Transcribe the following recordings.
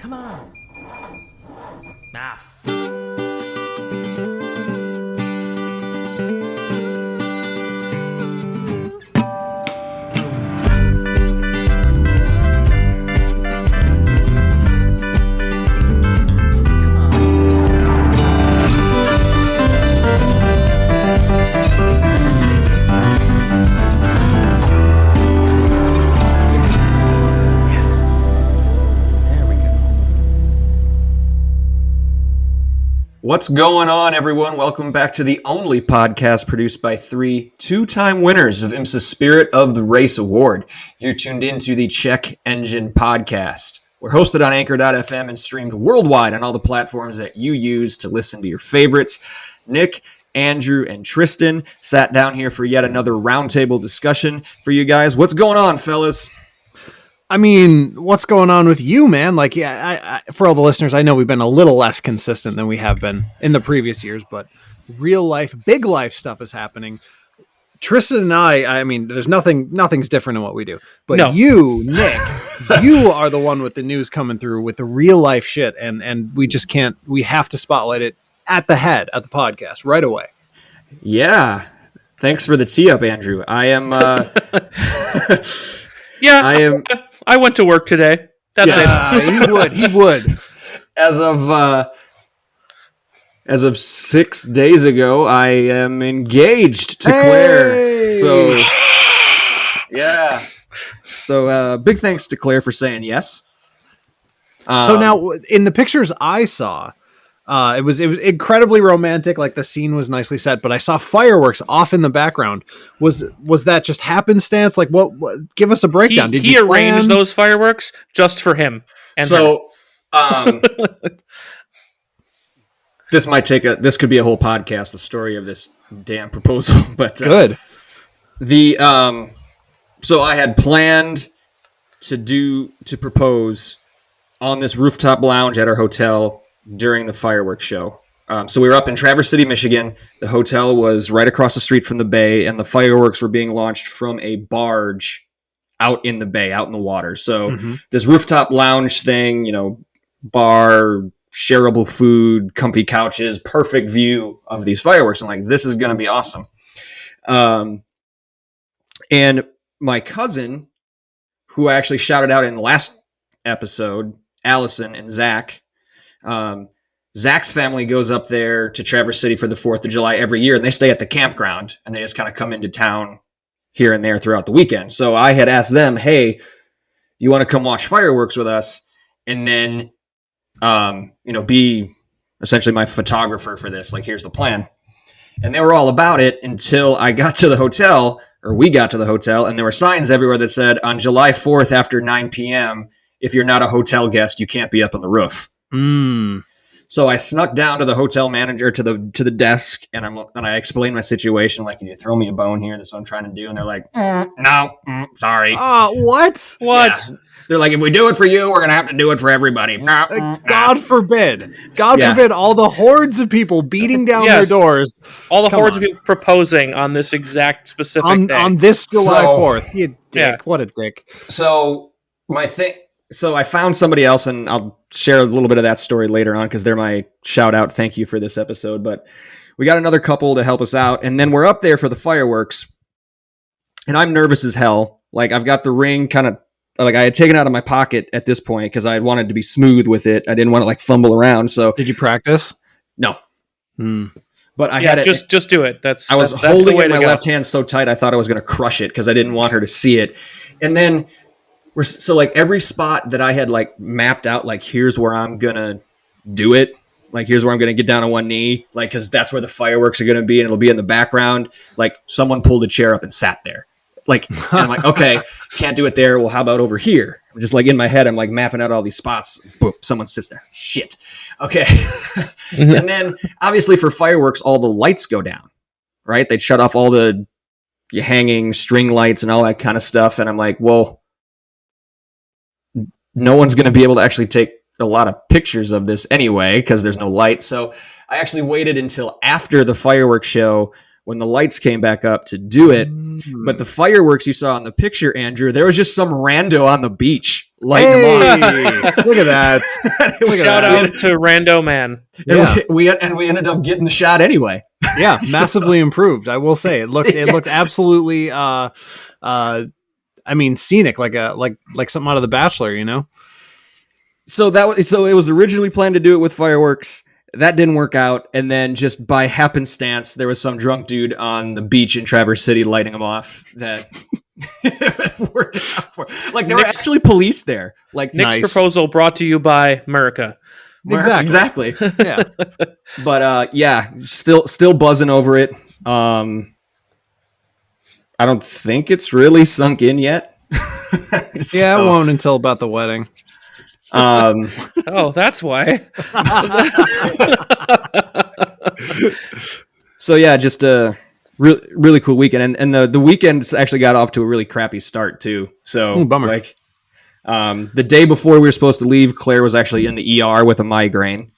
Come on. What's going on, everyone? Welcome back to the only podcast produced by three two-time winners of IMSA's Spirit of the Race Award. You're tuned into the Check Engine Podcast. We're hosted on Anchor.fm and streamed worldwide on all the platforms that you use to listen to your favorites. Nick, Andrew, and Tristan sat down here for yet another roundtable discussion for you guys. What's going on, fellas? I mean, what's going on with you, man? Like, yeah, for all the listeners, I know we've been a little less consistent than we have been in the previous years, but real life, big life stuff is happening. Tristan and I mean, nothing's different in what we do. But no. You, Nick, you are the one with the news coming through with the real life shit, and we just can't. We have to spotlight it at the head of the podcast right away. Yeah, thanks for the tee up, Andrew. I am. Yeah, I went to work today. That's it. He would. As of 6 days ago, I am engaged to Claire. So, yeah. So, big thanks to Claire for saying yes. So now, in the pictures I saw, it was incredibly romantic. Like the scene was nicely set, but I saw fireworks off in the background. Was that just happenstance? Like what give us a breakdown. Did he arrange those fireworks just for him? And so, this could be a whole podcast, the story of this damn proposal, but good. So I had planned to propose on this rooftop lounge at our hotel during the fireworks show. So we were up in Traverse City, Michigan. The hotel was right across the street from the bay, and the fireworks were being launched from a barge out in the bay, out in the water. So this rooftop lounge thing, bar, shareable food, comfy couches, perfect view of these fireworks. I'm like, this is going to be awesome. And my cousin, who I actually shouted out in the last episode, Allison and Zach, Zach's family goes up there to Traverse City for the 4th of July every year, and they stay at the campground, and they just kind of come into town here and there throughout the weekend. So I had asked them, hey, you want to come watch fireworks with us? And then, be essentially my photographer for this. Like, here's the plan. And they were all about it until I got to the hotel, or we got to the hotel, and there were signs everywhere that said, on July 4th after 9 p.m., if you're not a hotel guest, you can't be up on the roof. So I snuck down to the hotel manager to the desk, and I explained my situation. Like, can you throw me a bone here? This is what I'm trying to do. And they're like, no, sorry. What? Yeah. They're like, if we do it for you, we're gonna have to do it for everybody. God forbid. God forbid all the hordes of people beating down their doors. All the hordes of people proposing on this exact specific day. On this July 4th. You dick. Yeah. What a dick. So I found somebody else, and I'll share a little bit of that story later on because they're my shout out. Thank you for this episode. But we got another couple to help us out. And then we're up there for the fireworks, and I'm nervous as hell. Like, I've got the ring kind of, like, I had taken it out of my pocket at this point because I wanted to be smooth with it. I didn't want to like fumble around. So did you practice? No. But I had it. Just do it. I was holding it in my left hand so tight I thought I was going to crush it because I didn't want her to see it. And then so like every spot that I had like mapped out, like here's where I'm gonna do it, like here's where I'm gonna get down on one knee, like because that's where the fireworks are gonna be and it'll be in the background. Like someone pulled a chair up and sat there, like and I'm like, okay, can't do it there. Well, how about over here? I'm just like in my head, I'm like mapping out all these spots. Boom, someone sits there. Shit. Okay. And then obviously for fireworks, all the lights go down, right? They'd shut off all the hanging string lights and all that kind of stuff. And I'm like, well, no one's going to be able to actually take a lot of pictures of this anyway because there's no light. So I actually waited until after the fireworks show when the lights came back up to do it. But the fireworks you saw in the picture, Andrew, there was just some rando on the beach. lighting them off. Hey, look at that. Look at Shout that. out to Rando Man. Yeah. And we ended up getting the shot anyway. Yeah, massively improved. I will say it looked absolutely I mean scenic, like something out of The Bachelor, you know. So it was originally planned to do it with fireworks. That didn't work out, and then just by happenstance, there was some drunk dude on the beach in Traverse City lighting them off. That worked out for. Like there were actually police there. Like Nick's Nice. proposal brought to you by America. Exactly. Yeah. But yeah, still buzzing over it. I don't think it's really sunk in yet. Yeah, it won't until about the wedding. Oh, that's why. So yeah, just a really cool weekend, and the weekend actually got off to a really crappy start too. So bummer. like, the day before we were supposed to leave, Claire was actually in the ER with a migraine.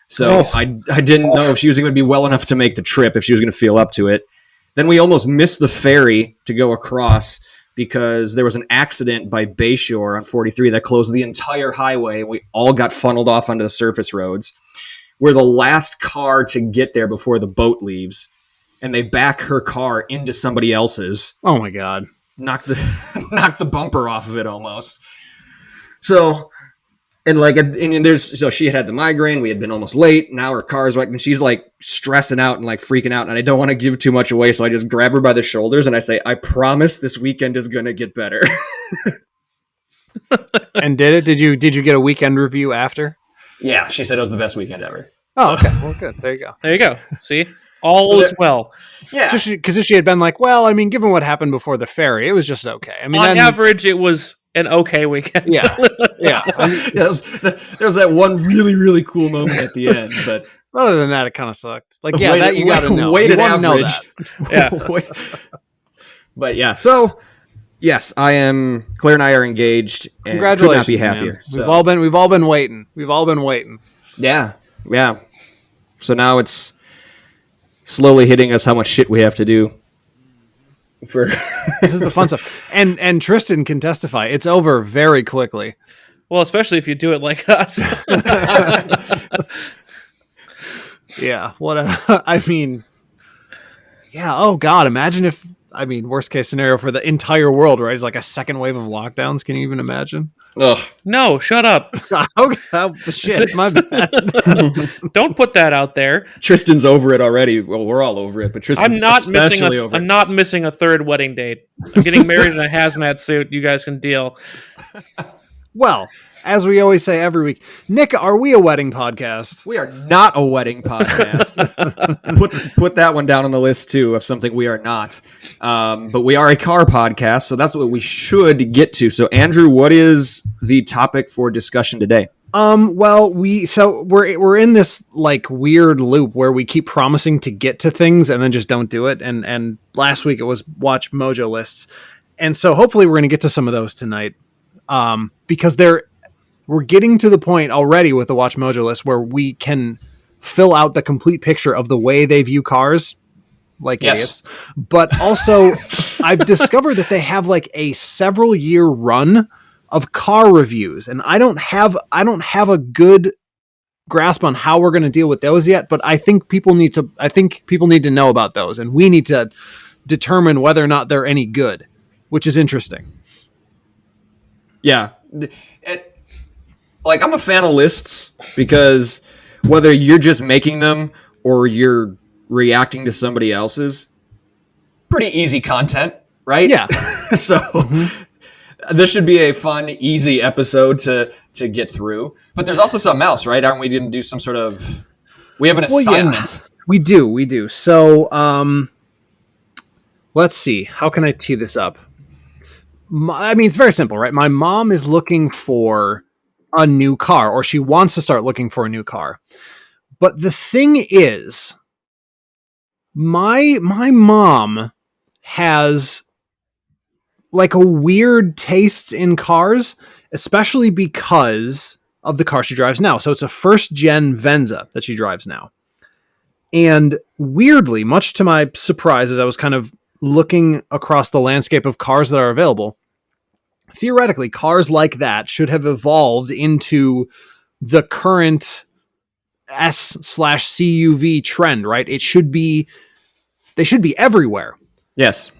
So I didn't know if she was going to be well enough to make the trip, if she was going to feel up to it. Then we almost missed the ferry to go across because there was an accident by Bayshore on 43 that closed the entire highway, and we all got funneled off onto the surface roads. We're the last car to get there before the boat leaves, and they back her car into somebody else's. Oh my god. Knocked the bumper off of it almost. So, and so she had the migraine. We had been almost late. Now her car's like, and she's like stressing out and like freaking out. And I don't want to give too much away, so I just grab her by the shoulders and I say, "I promise this weekend is gonna get better." And did it? Did you get a weekend review after? Yeah, she said it was the best weekend ever. Oh, okay. Well, good. There you go. There you go. See? All is well. Yeah, Because if she had been like, well, I mean, given what happened before the ferry, it was just okay. I mean, On average, it was an okay weekend. yeah. I mean, there was that one really, really cool moment at the end, but other than that, it kind of sucked. Like, yeah, that you got to know. Weighted You wanna know average. that. Yeah. But yeah, so yes, Claire and I are engaged. And Congratulations, could not be happier. man. So, We've all been waiting. We've all been waiting. yeah. So now it's slowly hitting us how much shit we have to do. This is the fun stuff. And Tristan can testify. It's over very quickly. Well, especially if you do it like us. Yeah. I mean, yeah. Oh God. Imagine if, worst case scenario for the entire world, right? It's like a second wave of lockdowns. Can you even imagine? Ugh. No, shut up. Oh, shit. My bad. Don't put that out there. Tristan's over it already. Well, we're all over it, but Tristan's I'm not especially over it. not missing a third wedding date. I'm getting married in a hazmat suit. You guys can deal. Well, as we always say every week, Nick, are we a wedding podcast? We are not a wedding podcast. put that one down on the list too of something we are not. But we are a car podcast, so that's what we should get to. So Andrew, what is the topic for discussion today? Well, we're in this like weird loop where we keep promising to get to things and then just don't do it. And last week it was WatchMojo lists. And so hopefully we're going to get to some of those tonight. Because we're getting to the point already with the WatchMojo list where we can fill out the complete picture of the way they view cars, like idiots. But also, I've discovered that they have like a several year run of car reviews, and I don't have a good grasp on how we're going to deal with those yet. But I think people need to know about those, and we need to determine whether or not they're any good, which is interesting. Yeah. Like, I'm a fan of lists because whether you're just making them or you're reacting to somebody else's, pretty easy content, right? Yeah. So this should be a fun, easy episode to get through. But there's also something else, right? Aren't we going to do some sort of... We have an assignment. Yeah, we do. So, let's see. How can I tee this up? It's very simple, right? My mom is looking for a new car, or she wants to start looking for a new car. But the thing is, my mom has like a weird taste in cars, especially because of the car she drives now. So it's a first gen Venza that she drives now. And weirdly, much to my surprise, as I was kind of looking across the landscape of cars that are available, theoretically, cars like that should have evolved into the current S/CUV trend, right? They should be everywhere. Yes.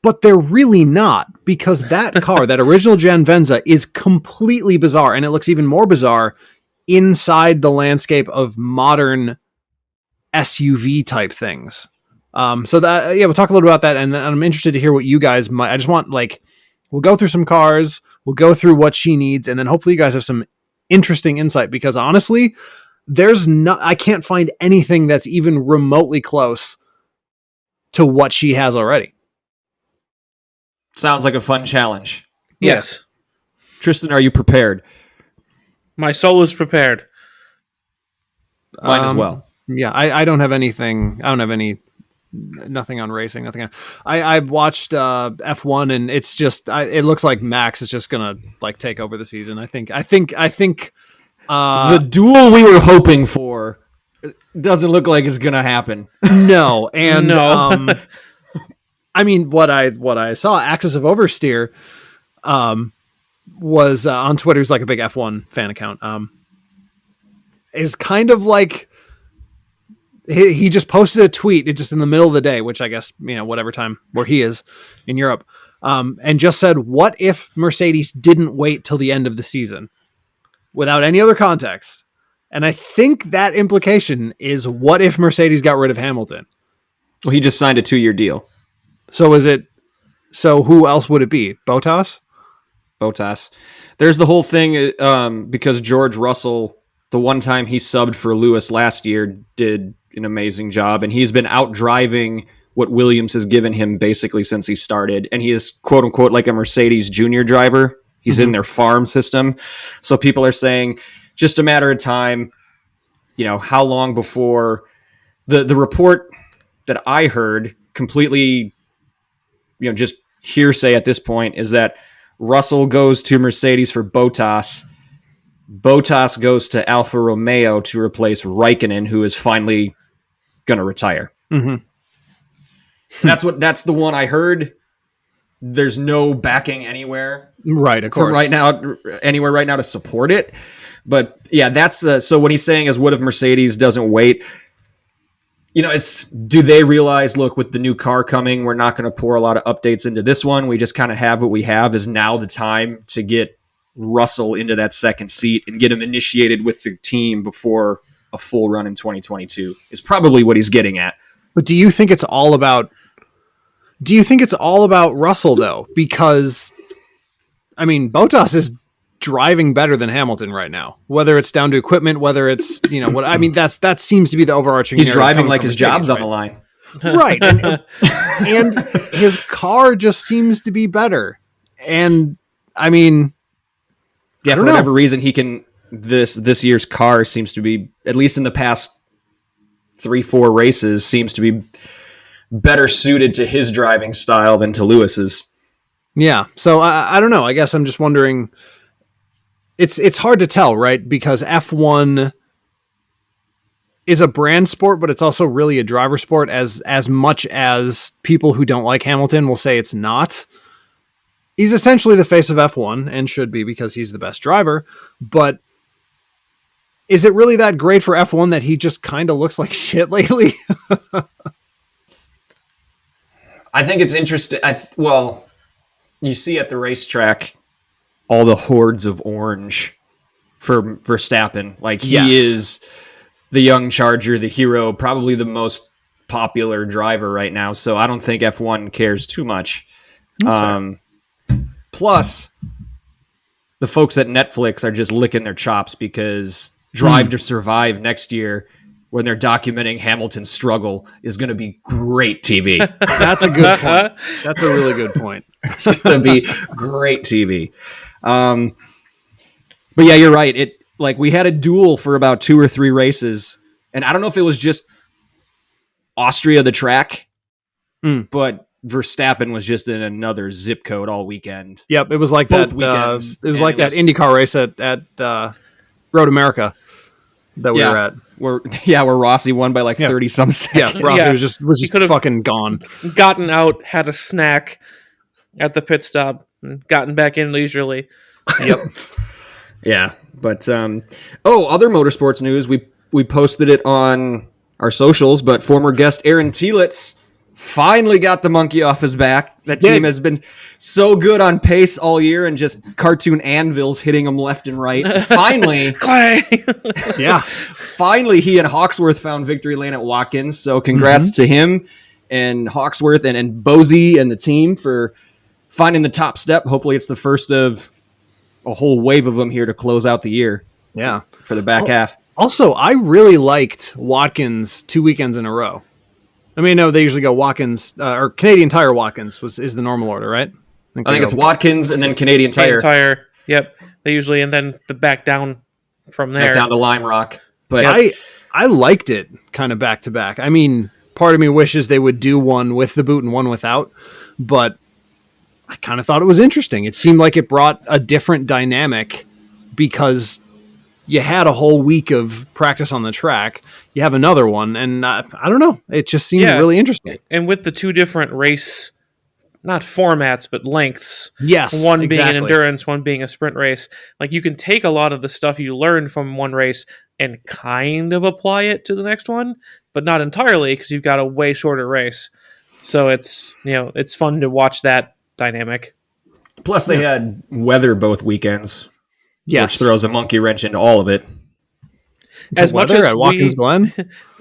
But they're really not, because that car, that original gen Venza, is completely bizarre, and it looks even more bizarre inside the landscape of modern SUV type things. So that, we'll talk a little about that, and I'm interested to hear what you guys might. I just want, we'll go through some cars, we'll go through what she needs, and then hopefully you guys have some interesting insight, because honestly, I can't find anything that's even remotely close to what she has already. Sounds like a fun challenge. Yes. Tristan, are you prepared? My soul is prepared. Mine as well. Yeah, I don't have anything. I don't have nothing on racing. Nothing. I watched F1, and it's just it looks like Max is just gonna take over the season. I think the duel we were hoping for doesn't look like it's gonna happen. No, and No. I mean, what I saw, Axis of Oversteer, was on Twitter. He's like a big F1 fan account. Is kind of like he just posted a tweet. It's just in the middle of the day, which I guess whatever time where he is in Europe, and just said, "What if Mercedes didn't wait till the end of the season?" Without any other context. And I think that implication is, what if Mercedes got rid of Hamilton? Well, he just signed a 2-year deal. So who else would it be? Bottas? There's the whole thing because George Russell, the one time he subbed for Lewis last year, did an amazing job, and he's been out driving what Williams has given him basically since he started, and he is quote unquote like a Mercedes junior driver. He's in their farm system. So people are saying just a matter of time, how long before the report that I heard completely, just hearsay at this point, is that Russell goes to Mercedes for Bottas. Bottas goes to Alfa Romeo to replace Raikkonen, who is finally going to retire. Mm-hmm. That's the one I heard. There's no backing anywhere, right? Of course, right now, to support it. But yeah, that's so. What he's saying is, what if Mercedes doesn't wait? Do they realize? Look, with the new car coming, we're not going to pour a lot of updates into this one. We just kind of have what we have. Is now the time to get Russell into that second seat and get him initiated with the team before a full run in 2022? Is probably what he's getting at. But do you think it's all about Russell, though? Because, I mean, Bottas is driving better than Hamilton right now. Whether it's down to equipment, whether it's, what I mean, that seems to be the overarching. He's driving like his job's on the line. Right. And his car just seems to be better. And, I mean, yeah, for whatever reason, he can. This year's car seems to be, at least in the past 3-4 races, seems to be better suited to his driving style than to Lewis's. Yeah. So I don't know. I guess I'm just wondering. It's hard to tell, right? Because F1 is a brand sport, but it's also really a driver sport, as much as people who don't like Hamilton will say it's not. He's essentially the face of F1 and should be, because he's the best driver. But is it really that great for F1 that he just kind of looks like shit lately? I think it's interesting. You see at the racetrack all the hordes of orange for Verstappen. Like, he is the young Charger, the hero, probably the most popular driver right now. So I don't think F1 cares too much. Plus, the folks at Netflix are just licking their chops because Drive to Survive next year, when they're documenting Hamilton's struggle, is going to be great TV. That's a good point. That's a really good point. It's going to be great TV. But yeah, you're right. We had a duel for about 2 or 3 races, and I don't know if it was just Austria, the track, but Verstappen was just in another zip code all weekend. Yep, it was like Both that. Weekends, it was like that IndyCar race at Road America that we were at. Where Rossi won by 30 some seconds. Yeah, Rossi was just fucking gone. Gotten out, had a snack at the pit stop, and gotten back in leisurely. Yep. Yeah, but other motorsports news. We posted it on our socials, but former guest Aaron Telitz finally got the monkey off his back. That team has been so good on pace all year, and just cartoon anvils hitting him left and right. Finally, finally, he and Hawksworth found victory lane at Watkins. So congrats to him and Hawksworth and Bosey and the team for finding the top step. Hopefully, it's the first of a whole wave of them here to close out the year. Yeah, for the back half. Also, I really liked Watkins 2 weekends in a row. I mean, no, they usually go Watkins or Canadian Tire Watkins is the normal order, right? I think it's Watkins and then Canadian Tire. Yep. They usually, and then the back down from there. Back down to Lime Rock. But I liked it kind of back to back. I mean, part of me wishes they would do one with the boot and one without, but I kind of thought it was interesting. It seemed like it brought a different dynamic because you had a whole week of practice on the track. You have another one, and I don't know. It just seemed really interesting. And with the two different race, not formats, but lengths. Yes, one being an endurance, one being a sprint race. Like, you can take a lot of the stuff you learned from one race and kind of apply it to the next one, but not entirely because you've got a way shorter race. So it's fun to watch that dynamic. Plus, they had weather both weekends. Yes. Which throws a monkey wrench into all of it. As much as at Watkins Glen?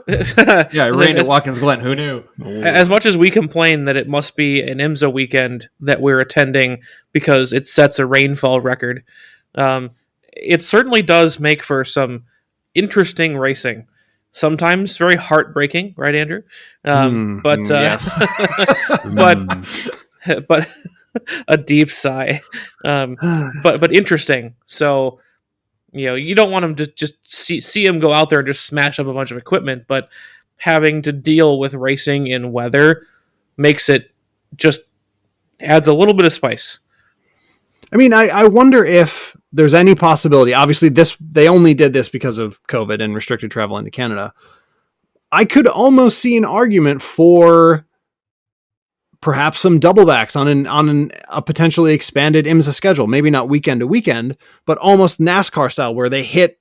Yeah, it rained at Watkins Glen. Who knew? As much as we complain that it must be an IMSA weekend that we're attending because it sets a rainfall record, it certainly does make for some interesting racing. Sometimes very heartbreaking, right, Andrew? Yes. but a deep sigh, but interesting. So, you don't want them to just see him go out there and just smash up a bunch of equipment, but having to deal with racing in weather makes it just adds a little bit of spice. I mean, I wonder if there's any possibility. Obviously, they only did this because of COVID and restricted travel into Canada. I could almost see an argument for perhaps some doublebacks on a potentially expanded IMSA schedule. Maybe not weekend to weekend, but almost NASCAR style, where they hit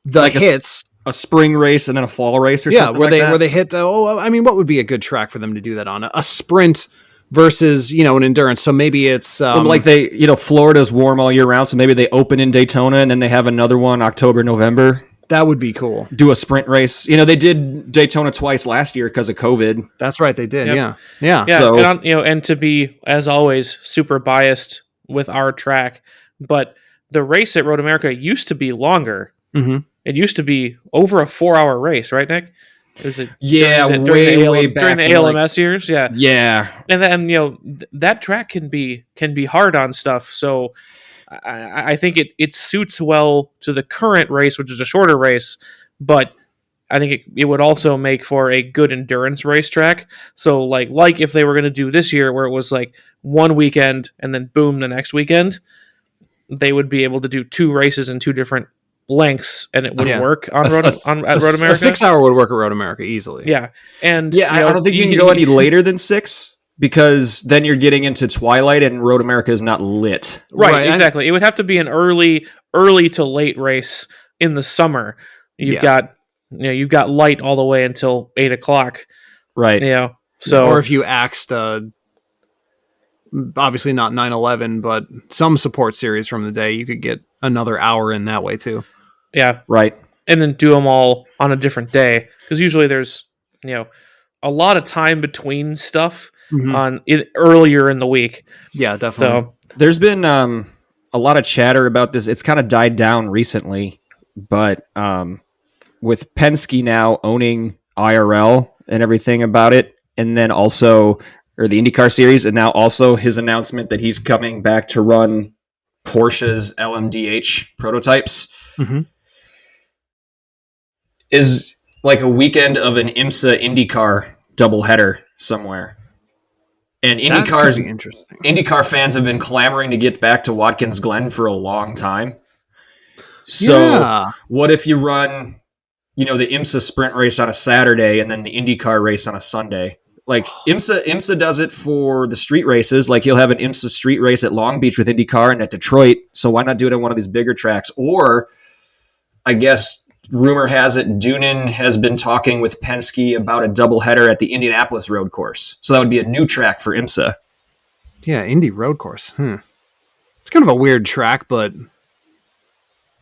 the like hits. A spring race and then a fall race, or something where they hit. I mean, what would be a good track for them to do that on? A sprint versus an endurance. So maybe it's like they Florida's warm all year round, so maybe they open in Daytona and then they have another one October, November. That would be cool. Do a sprint race. They did Daytona twice last year because of COVID. That's right, they did. Yep. Yeah. So, and to be, as always, super biased with our track, but the race at Road America used to be longer. Mm-hmm. It used to be over a 4-hour race, right, Nick? It was way back during the ALMS years. Yeah. And then that track can be hard on stuff. So I think it suits well to the current race, which is a shorter race, but I think it would also make for a good endurance racetrack. So like if they were going to do this year, where it was like one weekend and then boom the next weekend, they would be able to do 2 races in 2 different lengths, and it would work on Road America. A 6-hour would work at Road America easily. Yeah, and I don't think you can go any later than 6. Because then you're getting into twilight and Road America is not lit. Right, exactly. It would have to be an early to late race in the summer. You've got light all the way until 8:00. Right. So, or if you axed obviously not 9/11, but some support series from the day, you could get another hour in that way too. Yeah. Right. And then do them all on a different day, because usually there's a lot of time between stuff. Mm-hmm. Earlier in the week. Yeah, definitely. So there's been a lot of chatter about this. It's kind of died down recently, but with Penske now owning IRL and everything about it, and then also the IndyCar series, and now also his announcement that he's coming back to run Porsche's LMDH prototypes, is like a weekend of an IMSA IndyCar doubleheader somewhere. And IndyCar fans have been clamoring to get back to Watkins Glen for a long time. So what if you run, the IMSA sprint race on a Saturday and then the IndyCar race on a Sunday? like IMSA does it for the street races. Like you'll have an IMSA street race at Long Beach with IndyCar and at Detroit. So why not do it on one of these bigger tracks? Or I guess rumor has it Doonan has been talking with Penske about a doubleheader at the Indianapolis road course. So that would be a new track for IMSA. Yeah, Indy road course. It's kind of a weird track, but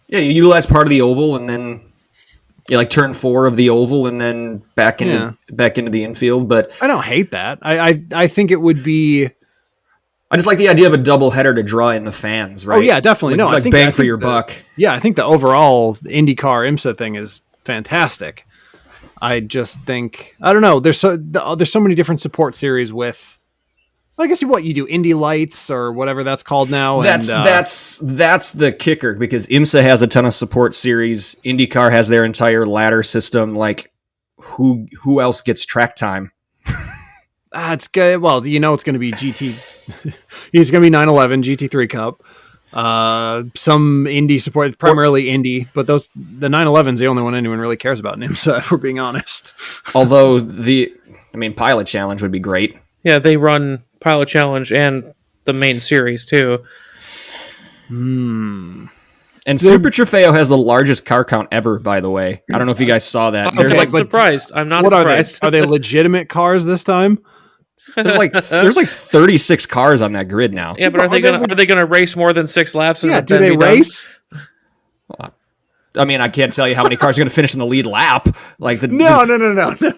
yeah, you utilize part of the oval and then like turn 4 of the oval and then back into the infield. But I don't hate that. I think it would be. I just like the idea of a double header to draw in the fans, right? Oh yeah, definitely. Like, I think bang for your buck. Yeah, I think the overall IndyCar IMSA thing is fantastic. I just think I don't know. There's so many different support series with. I guess what you do, Indy Lights or whatever that's called now. That's the kicker because IMSA has a ton of support series. IndyCar has their entire ladder system. Like, who else gets track time? It's good. Well, it's going to be GT. It's going to be 911 GT3 Cup. Some Indy support, primarily Indy, but the 911's the only one anyone really cares about in IMSA, if we're being honest. Although Pilot Challenge would be great. Yeah, they run Pilot Challenge and the main series too. And Super Trofeo has the largest car count ever, by the way. I don't know if you guys saw that. I'm surprised. I'm not surprised. Are they legitimate cars this time? There's like 36 cars on that grid now. Yeah, but are they gonna race more than 6 laps? Yeah, do they race? I mean, I can't tell you how many cars are going to finish in the lead lap. No.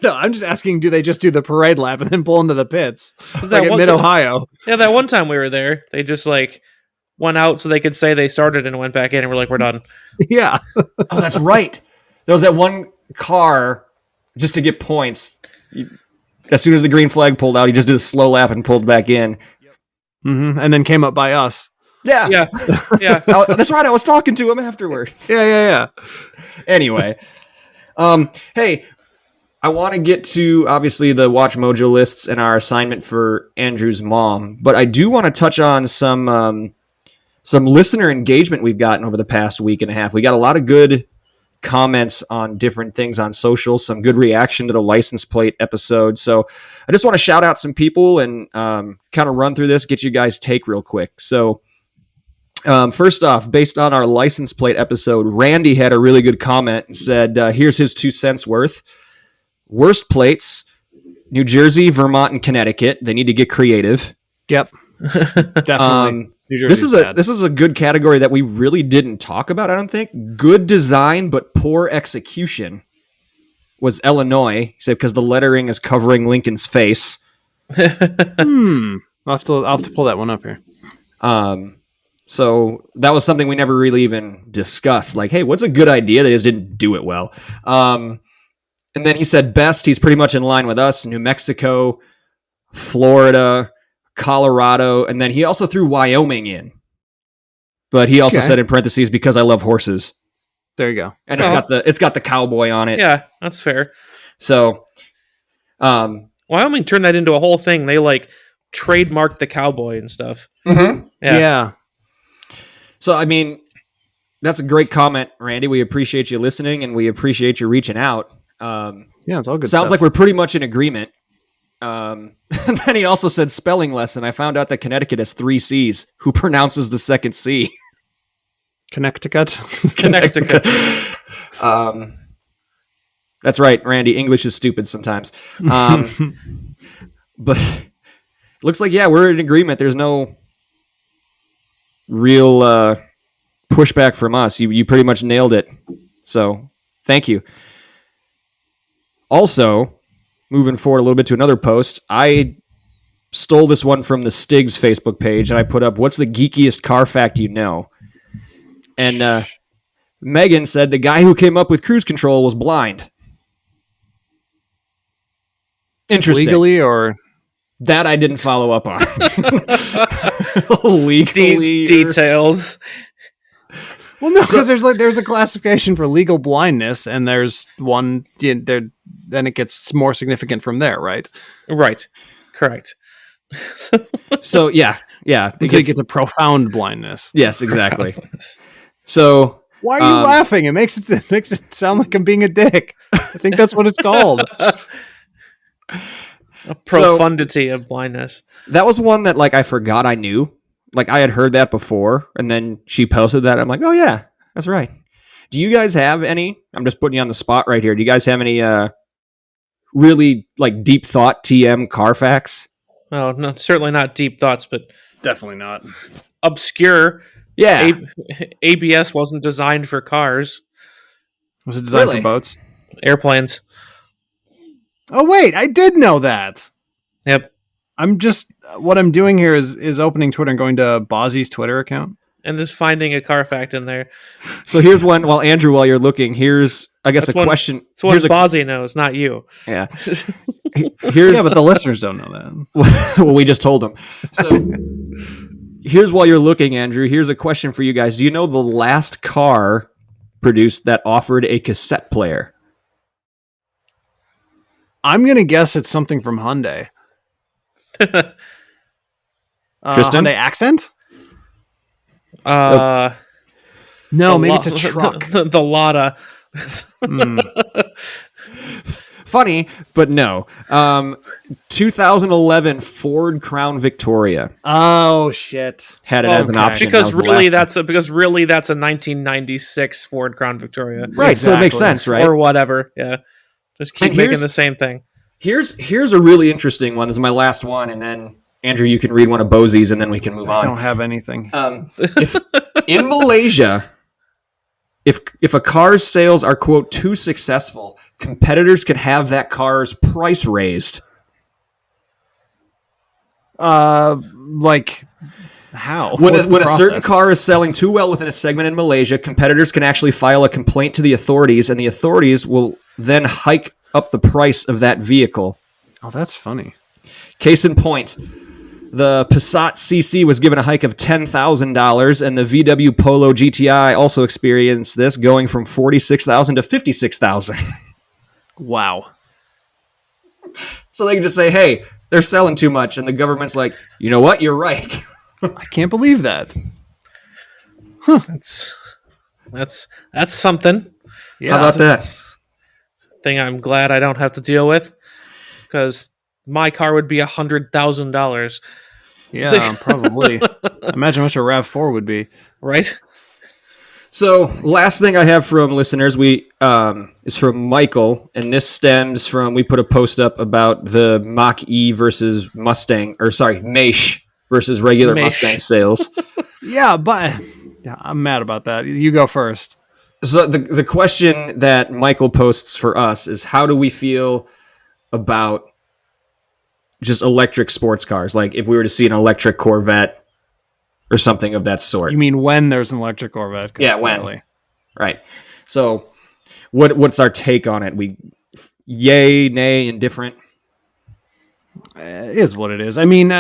I'm just asking, do they just do the parade lap and then pull into the pits? Like at Mid-Ohio. Yeah, that one time we were there, they just went out so they could say they started and went back in and we're like, we're done. Yeah. Oh, that's right. There was that one car just to get points. As soon as the green flag pulled out, he just did a slow lap and pulled back in. Mm-hmm. And then came up by us. Yeah. That's right. I was talking to him afterwards. Yeah. Anyway, hey, I want to get to obviously the WatchMojo lists and our assignment for Andrew's mom, but I do want to touch on some listener engagement we've gotten over the past week and a half. We got a lot of good comments on different things on social, some good reaction to the license plate episode. So I just want to shout out some people and kind of run through this, get you guys' take real quick. So first off, based on our license plate episode, Randy had a really good comment and said, here's his 2 cents worth. Worst plates, New Jersey, Vermont, and Connecticut. They need to get creative. Yep. Definitely. This is a good category that we really didn't talk about, I don't think. Good design, but poor execution was Illinois. He said because the lettering is covering Lincoln's face. I'll have to pull that one up here. So that was something we never really even discussed. Like, hey, what's a good idea? They just didn't do it well. And then he said best, he's pretty much in line with us. New Mexico, Florida, Colorado, and then he also threw Wyoming in. But he also said in parentheses, because I love horses. There you go. And it's got the cowboy on it. Yeah, that's fair. So Wyoming turned that into a whole thing. They trademarked the cowboy and stuff. Mm-hmm. Yeah. So I mean, that's a great comment, Randy. We appreciate you listening and we appreciate you reaching out. Yeah, it's all good. Sounds like we're pretty much in agreement. And then he also said spelling lesson. I found out that Connecticut has 3 C's. Who pronounces the second C? Connecticut. That's right, Randy. English is stupid sometimes. But looks like, we're in agreement. There's no real pushback from us. You pretty much nailed it. So thank you. Also, moving forward a little bit to another post, I stole this one from the Stigs Facebook page, and I put up, what's the geekiest car fact you know? And Megan said the guy who came up with cruise control was blind. Interesting. Legally or... That I didn't follow up on. Legally. Details. Well, no, because there's a classification for legal blindness, and there's one there. Then it gets more significant from there, right? Right. Correct. So yeah. Until it gets a profound blindness. Yes, exactly. So why are you laughing? It makes it sound like I'm being a dick. I think that's what it's called. A profundity of blindness. That was one that like I forgot I knew. Like I had heard that before, and then she posted that. I'm like, oh yeah, that's right. Do you guys have any? I'm just putting you on the spot right here. Do you guys have any really like deep thought TM car facts? Oh, no, certainly not deep thoughts, but Definitely not. obscure. Yeah. ABS wasn't designed for cars, Was it designed Really? for boats? airplanes. Oh wait, I did know that. Yep. I'm just what I'm doing here is opening Twitter and going to Bozzy's Twitter account. And just finding a car fact in there. So here's one. Well, Andrew, while you're looking, here's I guess That's a one- question. It's what Here's a, Bozzy knows, not you. yeah. Here's Yeah, but the listeners don't know that. well, we just told them. So here's while you're looking, Andrew. Here's a question for you guys. Do you know the last car produced that offered a cassette player? I'm gonna guess it's something from Hyundai. Tristan? Hyundai Accent? No, maybe it's a truck. The Lada. Funny, but no. 2011 Ford Crown Victoria Oh shit! had it as an Okay. option. Because That was the really, last that's a 1996 Ford Crown Victoria, one. Right. So it makes Exactly. sense, right? or whatever. Yeah, just keep And making here's- the same thing. Here's a really interesting one. This is my last one, and then Andrew, you can read one of Bosey's, and then we can move I on. don't have anything. If in Malaysia, if a car's sales are quote too successful, competitors can have that car's price raised. Like how? When What's the a certain process? car is selling too well within a segment in Malaysia, competitors can actually file a complaint to the authorities, and the authorities will then hike up the price of that vehicle. Oh, that's funny. Case in point, the Passat CC was given a hike of $10,000, and the VW Polo GTI also experienced this, going from $46,000 to $56,000. Wow. So they can just say, "Hey, they're selling too much," and the government's like, "You know what? You're right." I can't believe that. That's something. Yeah. How about that? Thing I'm glad I don't have to deal with, because my car would be $100,000, Yeah, probably. Imagine how much a RAV4 would be. right? So, last thing I have from listeners, is from Michael, and this stems from we put a post up about the Mach-E versus Mustang, or sorry, Maish versus regular Maish. Mustang sales. Yeah, but I'm mad about that. You go first. So the question that Michael posts for us is, how do we feel about just electric sports cars? Like if we were to see an electric Corvette or something of that sort. You mean when there's an electric Corvette? Yeah, when. Apparently. Right. So what's our take on it? We yay, nay, indifferent? It is what it is. I mean,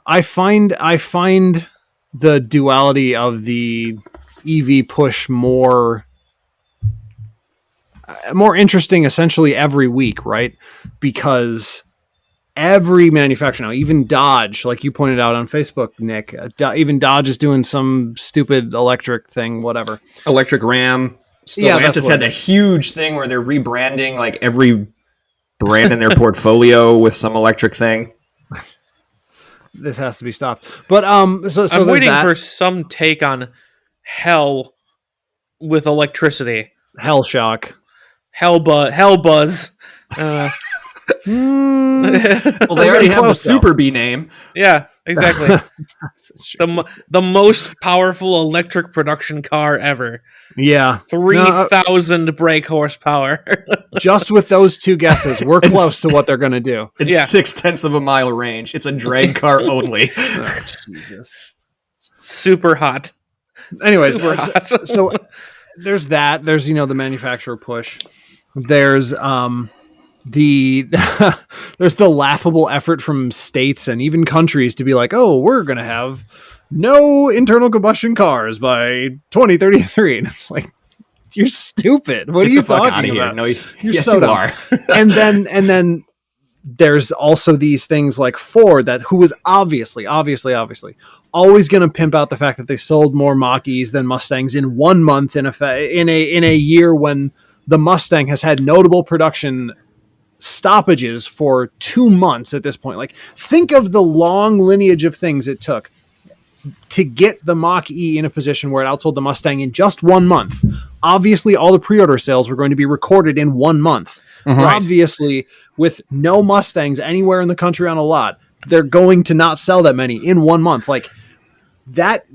I find the duality of the EV push more interesting essentially every week, right? Because every manufacturer now, even Dodge, like you pointed out on Facebook, Nick, even Dodge is doing some stupid electric thing, whatever. Electric Ram. Yeah, that's Stellantis what had it that huge thing where they're rebranding like every brand in their portfolio with some electric thing. This has to be stopped. But so I'm there's waiting that. for some take on hell with electricity. Hell shock. Hell buzz. Well, they already have the close, though. Super B name. Yeah, exactly. the most powerful electric production car ever. Yeah. 3,000 brake horsepower. Just with those two guesses, we're close to what they're going to do. It's Yeah. 0.6 of a mile range. It's a drag car only. Oh, Jesus. Super hot. Anyways, Super hot. so there's that. There's, the manufacturer push. There's the there's the laughable effort from states and even countries to be like, oh, we're going to have no internal combustion cars by 2033. And it's like, you're stupid. What are you talking about? No, You're yes, so you dumb. are. and then there's also these things like Ford who was obviously always going to pimp out the fact that they sold more Mach-E's than Mustangs in 1 month in a year when the Mustang has had notable production stoppages for 2 months at this point. Like, think of the long lineage of things it took to get the Mach-E in a position where it outsold the Mustang in just 1 month. Obviously, all the pre-order sales were going to be recorded in 1 month. Right. Obviously, with no Mustangs anywhere in the country on a lot, they're going to not sell that many in 1 month. Like that,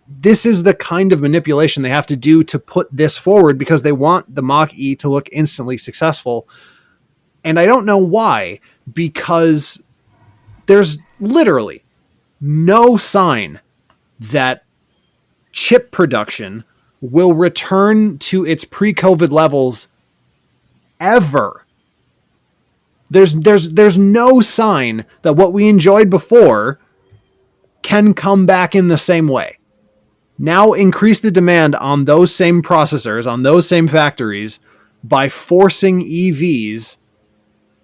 this is the kind of manipulation they have to do to put this forward because they want the Mach-E to look instantly successful. And I don't know why, because there's literally no sign that chip production will return to its pre-COVID levels ever. There's no sign that what we enjoyed before can come back in the same way. Now increase the demand on those same processors, on those same factories, by forcing EVs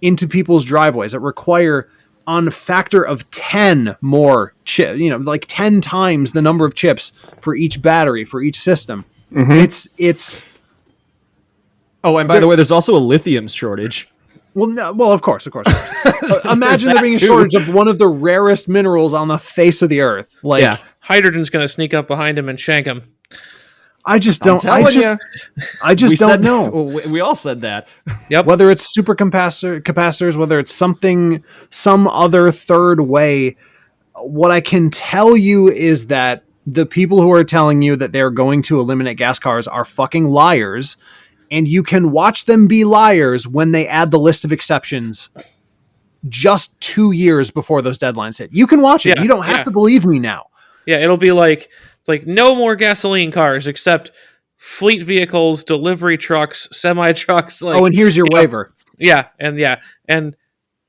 into people's driveways that require on a factor of 10 more chip, like 10 times the number of chips for each battery, for each system. It's Oh, and by the way, there's also a lithium shortage. Well, of course. Imagine there being a shortage of one of the rarest minerals on the face of the earth. Like, Yeah. Hydrogen's going to sneak up behind him and shank him. I just don't. I just don't know. We all said that. Yep. Whether it's capacitors, whether it's some other third way. What I can tell you is that the people who are telling you that they're going to eliminate gas cars are fucking liars. And you can watch them be liars when they add the list of exceptions just 2 years before those deadlines hit. You can watch it. Yeah, You don't have to believe me now. Yeah, it'll be like no more gasoline cars except fleet vehicles, delivery trucks, semi trucks. Like, and here's your waiver. And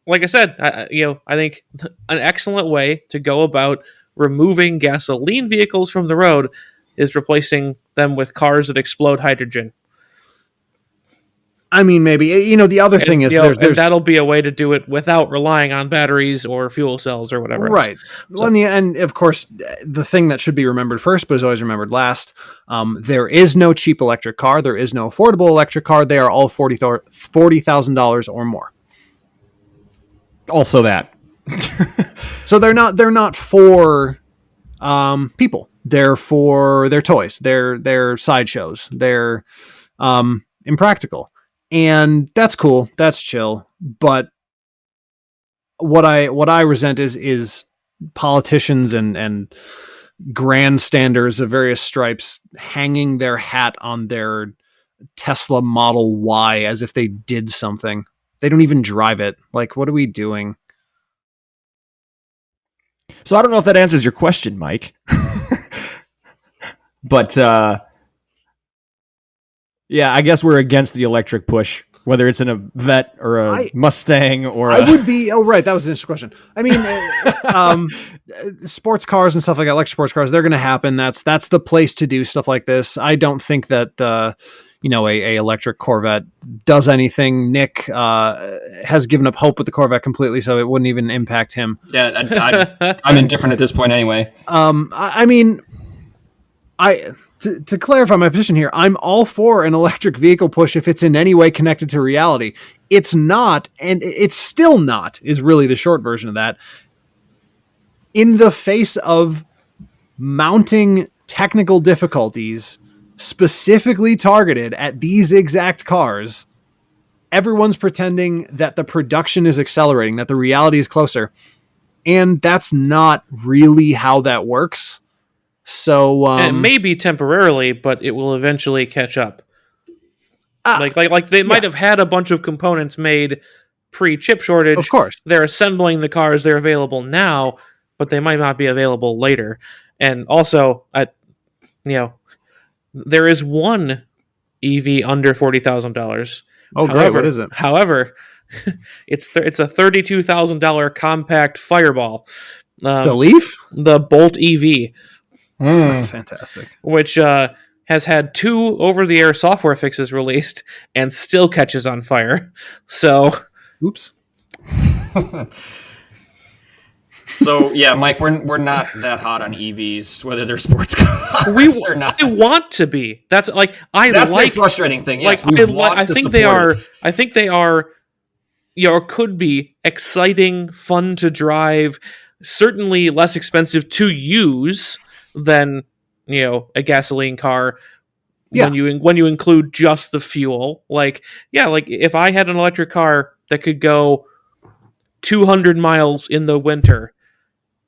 like I said, I think an excellent way to go about removing gasoline vehicles from the road is replacing them with cars that explode hydrogen. I mean, maybe, the other thing is and that'll be a way to do it without relying on batteries or fuel cells or whatever. Right. Well, and of course, the thing that should be remembered first, but is always remembered last, there is no cheap electric car. There is no affordable electric car. They are all $40,000 or more. Also that. So they're not for people. They're for their toys. They're sideshows. They're impractical. And that's cool. That's chill. But what I resent is politicians and grandstanders of various stripes hanging their hat on their Tesla Model Y as if they did something. They don't even drive it. Like, what are we doing? So I don't know if that answers your question, Mike. But yeah, I guess we're against the electric push, whether it's in a Vet or a Mustang or I would be. Oh, right. That was an interesting question. I mean, sports cars and stuff like that, electric sports cars, they're going to happen. That's the place to do stuff like this. I don't think that, a electric Corvette does anything. Nick has given up hope with the Corvette completely, so it wouldn't even impact him. Yeah, I'm indifferent at this point anyway. To clarify my position here, I'm all for an electric vehicle push if it's in any way connected to reality. It's not, and it's still not, is really the short version of that. In the face of mounting technical difficulties specifically targeted at these exact cars, everyone's pretending that the production is accelerating, that the reality is closer. And that's not really how that works. So and it may be temporarily, but it will eventually catch up. Like they might have had a bunch of components made pre-chip shortage. Of course, they're assembling the cars. They're available now, but they might not be available later. And also, there is one EV under $40,000. Oh, great! What is it? However, it's a $32,000 compact Fireball. The Leaf, the Bolt EV. Fantastic. Which has had 2 over-the-air software fixes released and still catches on fire. So, oops. So yeah, Mike, we're not that hot on EVs, whether they're sports cars or not. I want to be. That's the frustrating thing. Yes, I think they are could be exciting, fun to drive, certainly less expensive to use than a gasoline car. Yeah. When you include just the fuel, like if I had an electric car that could go 200 miles in the winter,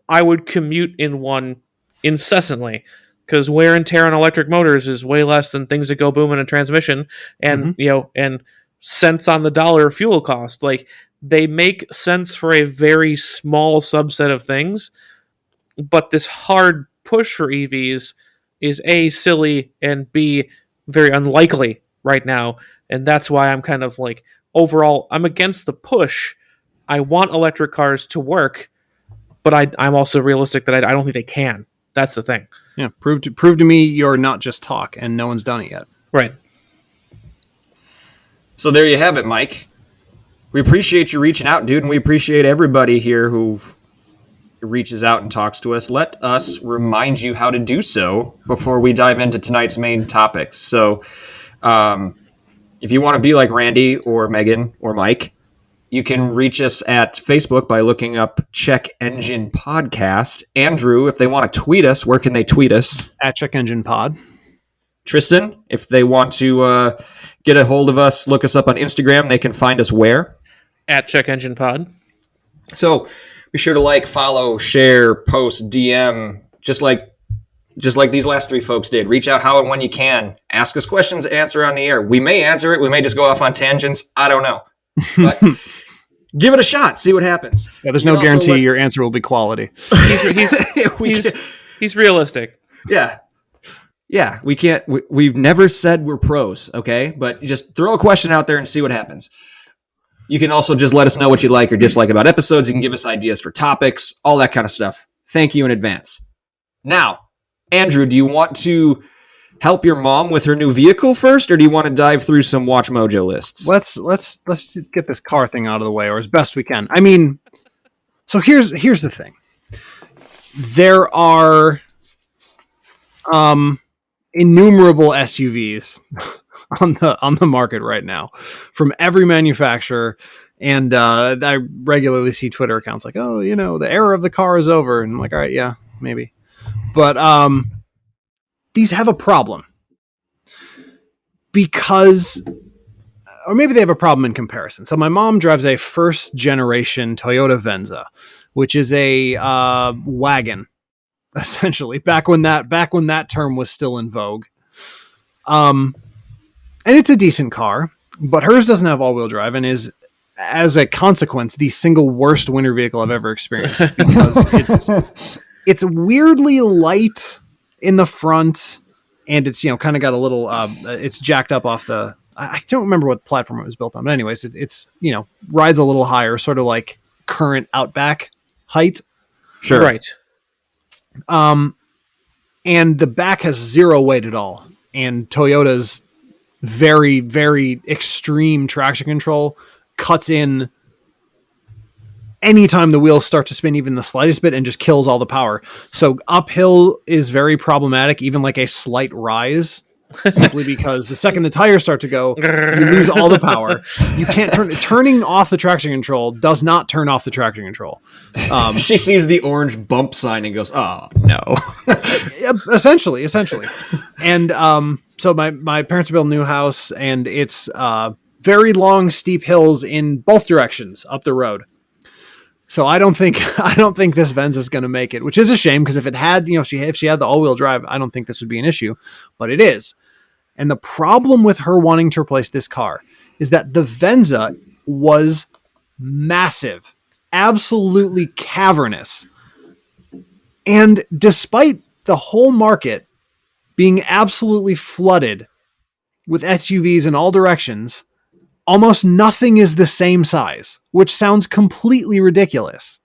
I would commute in one incessantly, because wear and tear on electric motors is way less than things that go boom in a transmission, and and cents on the dollar fuel cost. Like, they make sense for a very small subset of things, but this hard push for EVs is A, silly, and B, very unlikely right now. And that's why I'm kind of like, overall, I'm against the push. I want electric cars to work, but I'm also realistic that I don't think they can. That's the thing. Yeah, prove to me you're not just talk, and no one's done it yet. Right. So there you have it, Mike. We appreciate you reaching out, dude, and we appreciate everybody here who reaches out and talks to us. Let us remind you how to do so before we dive into tonight's main topics. So if you want to be like Randy or Megan or Mike, you can reach us at Facebook by looking up Check Engine Podcast. Andrew, if they want to tweet us, where can they tweet us? At Check Engine Pod. Tristan, if they want to get a hold of us, look us up on Instagram, they can find us where? At Check Engine Pod. So be sure to like, follow, share, post, DM, just like these last three folks did. Reach out how and when you can. Ask us questions, answer on the air. We may answer it. We may just go off on tangents. I don't know. But give it a shot. See what happens. Yeah, there's no guarantee your answer will be quality. He's realistic. Yeah. Yeah, we can't. We've never said we're pros, okay? But just throw a question out there and see what happens. You can also just let us know what you like or dislike about episodes. You can give us ideas for topics, all that kind of stuff. Thank you in advance. Now, Andrew, do you want to help your mom with her new vehicle first, or do you want to dive through some WatchMojo lists? Let's get this car thing out of the way, or as best we can. I mean, so here's the thing. There are innumerable SUVs on the market right now from every manufacturer, and I regularly see Twitter accounts like, oh, the era of the car is over, and I'm like, all right, yeah, maybe, but these have a problem because, or maybe they have a problem in comparison. So my mom drives a first generation Toyota Venza, which is a wagon, essentially, back when that term was still in vogue. And it's a decent car, but hers doesn't have all-wheel drive and is, as a consequence, the single worst winter vehicle I've ever experienced, because it's weirdly light in the front, and it's kind of got a little it's jacked up off the, I don't remember what platform it was built on, but anyways, it's rides a little higher, sort of like current Outback height. Sure. Right. And the back has zero weight at all, and Toyota's very, very extreme traction control cuts in anytime the wheels start to spin even the slightest bit and just kills all the power. So uphill is very problematic, even like a slight rise, simply because the second the tires start to go, you lose all the power. You can't turning off the traction control does not turn off the traction control. She sees the orange bump sign and goes, oh no. essentially. And so my parents built a new house, and it's very long, steep hills in both directions up the road. So I don't think this Venza is going to make it, which is a shame, because if it had, if she had the all-wheel drive, I don't think this would be an issue, but it is. And the problem with her wanting to replace this car is that the Venza was massive, absolutely cavernous. And despite the whole market being absolutely flooded with SUVs in all directions, almost nothing is the same size, which sounds completely ridiculous.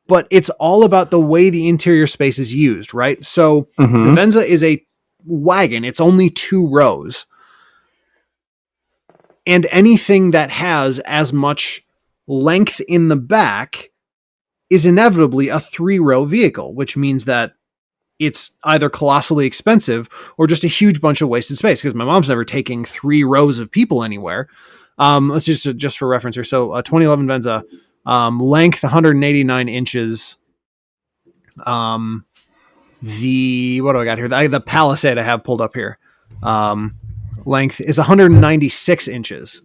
But it's all about the way the interior space is used, right? So the Venza is a wagon. It's only 2 rows. And anything that has as much length in the back is inevitably a 3-row vehicle, which means that it's either colossally expensive or just a huge bunch of wasted space, because my mom's never taking 3 rows of people anywhere. Let's just for reference here. So 2011 Venza, length 189 inches. The what do I got here? The Palisade I have pulled up here. Length is 196 inches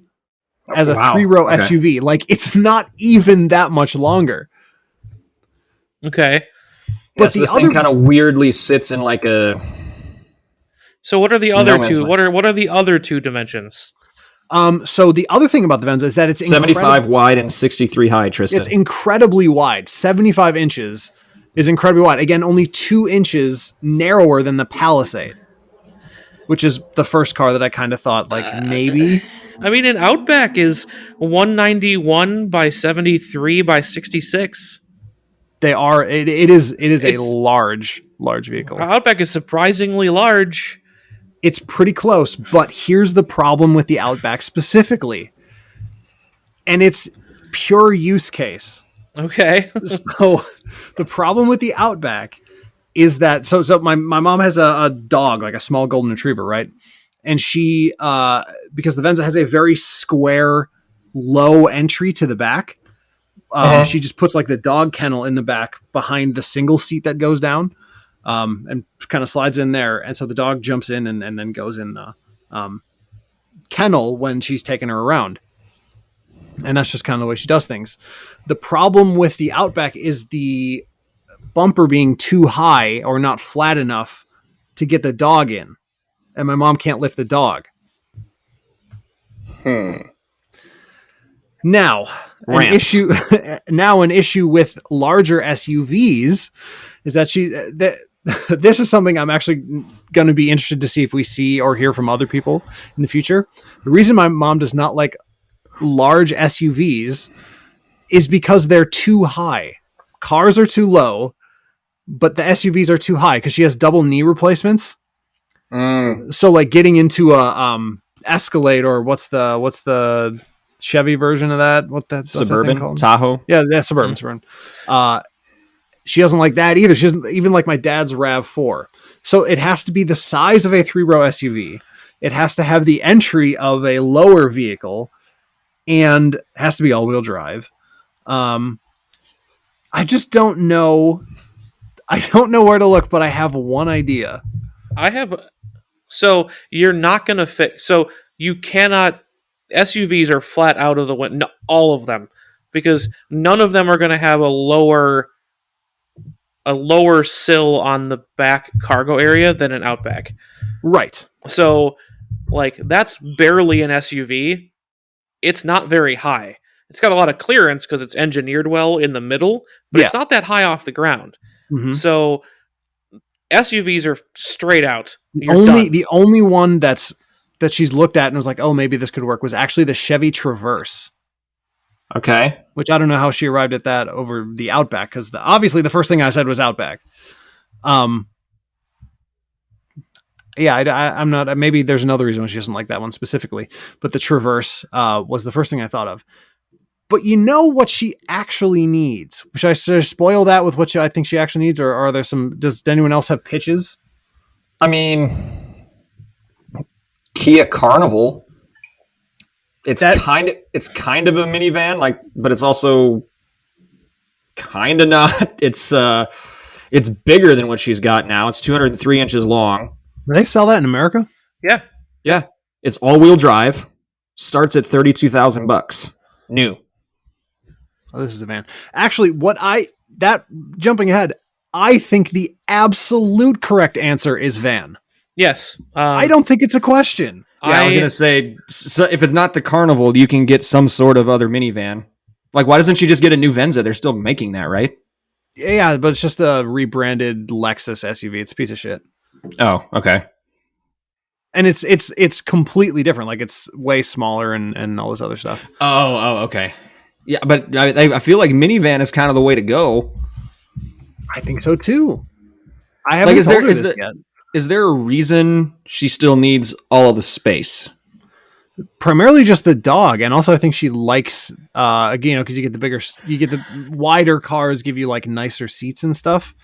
as a three-row SUV. Like, it's not even that much longer. Okay. But the other thing kind of weirdly sits in like a. So what are the other two? What are the other two dimensions? So the other thing about the Venza is that it's 75 wide and 63 high, Tristan. It's incredibly wide. 75 inches is incredibly wide. Again, only 2 inches narrower than the Palisade, which is the first car that I kind of thought, like, maybe. I mean, an Outback is 191 by 73 by 66. They are. It is a large vehicle. Outback is surprisingly large. It's pretty close, but here's the problem with the Outback specifically. And it's pure use case. Okay. So the problem with the Outback is that so my mom has a dog, like a small golden retriever, right? And she because the Venza has a very square low entry to the back, she just puts like the dog kennel in the back behind the single seat that goes down. And kind of slides in there. And so the dog jumps in and then goes in the kennel when she's taking her around. And that's just kind of the way she does things. The problem with the Outback is the bumper being too high or not flat enough to get the dog in. And my mom can't lift the dog. Now, an issue with larger SUVs is that this is something I'm actually going to be interested to see if we see or hear from other people in the future. The reason my mom does not like large SUVs is because they're too high. Cars are too low, but the SUVs are too high because she has double knee replacements. So like getting into a Escalade, or what's the Chevy version of that? What's Suburban? That called? Tahoe? Yeah, Suburban. She doesn't like that either. She doesn't even like my dad's RAV4. So it has to be the size of a 3-row SUV. It has to have the entry of a lower vehicle, and it has to be all-wheel drive. I just don't know. I don't know where to look, but I have one idea. So you're not going to fit. So you cannot. SUVs are flat out of the window. No, all of them, because none of them are going to have a lower sill on the back cargo area than an Outback. Right. So, like, that's barely an SUV. It's not very high. It's got a lot of clearance because it's engineered well in the middle, but it's not that high off the ground. Mm-hmm. So SUVs are straight out. The only one that she's looked at and was like, oh, maybe this could work, was actually the Chevy Traverse. Okay. Which I don't know how she arrived at that over the Outback, because obviously the first thing I said was Outback. Yeah, I'm not. Maybe there's another reason why she doesn't like that one specifically, but the Traverse was the first thing I thought of. But you know what she actually needs? Should I spoil that with what I think she actually needs, or are there some? Does anyone else have pitches? I mean, Kia Carnival. It's kind of a minivan, like, but it's also kind of not. It's bigger than what she's got now. It's 203 inches long. Do they sell that in America? Yeah. It's all-wheel drive. Starts at $32,000 new. Oh, this is a van. Actually, jumping ahead, I think the absolute correct answer is van. Yes. I don't think it's a question. Yeah, I was going to say, so if it's not the Carnival, you can get some sort of other minivan. Like, why doesn't she just get a new Venza? They're still making that, right? Yeah, but it's just a rebranded Lexus SUV. It's a piece of shit. Oh, okay. And it's completely different. Like, it's way smaller and all this other stuff. Oh, okay. Yeah, but I feel like minivan is kind of the way to go. I think so too. I haven't told her this yet. Is there a reason she still needs all of the space? Primarily just the dog, and also I think she likes, because you get the wider cars give you like nicer seats and stuff.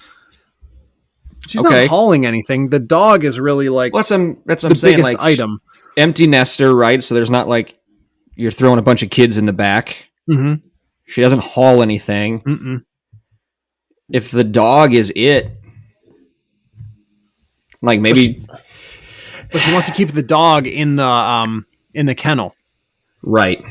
She's not hauling anything. The dog is really like that's what I'm the saying, biggest like, item. Empty nester, right? So there's not like you're throwing a bunch of kids in the back. Mm-hmm. She doesn't haul anything. Mm-mm. If the dog is it, like maybe, But she wants to keep the dog in the kennel. right.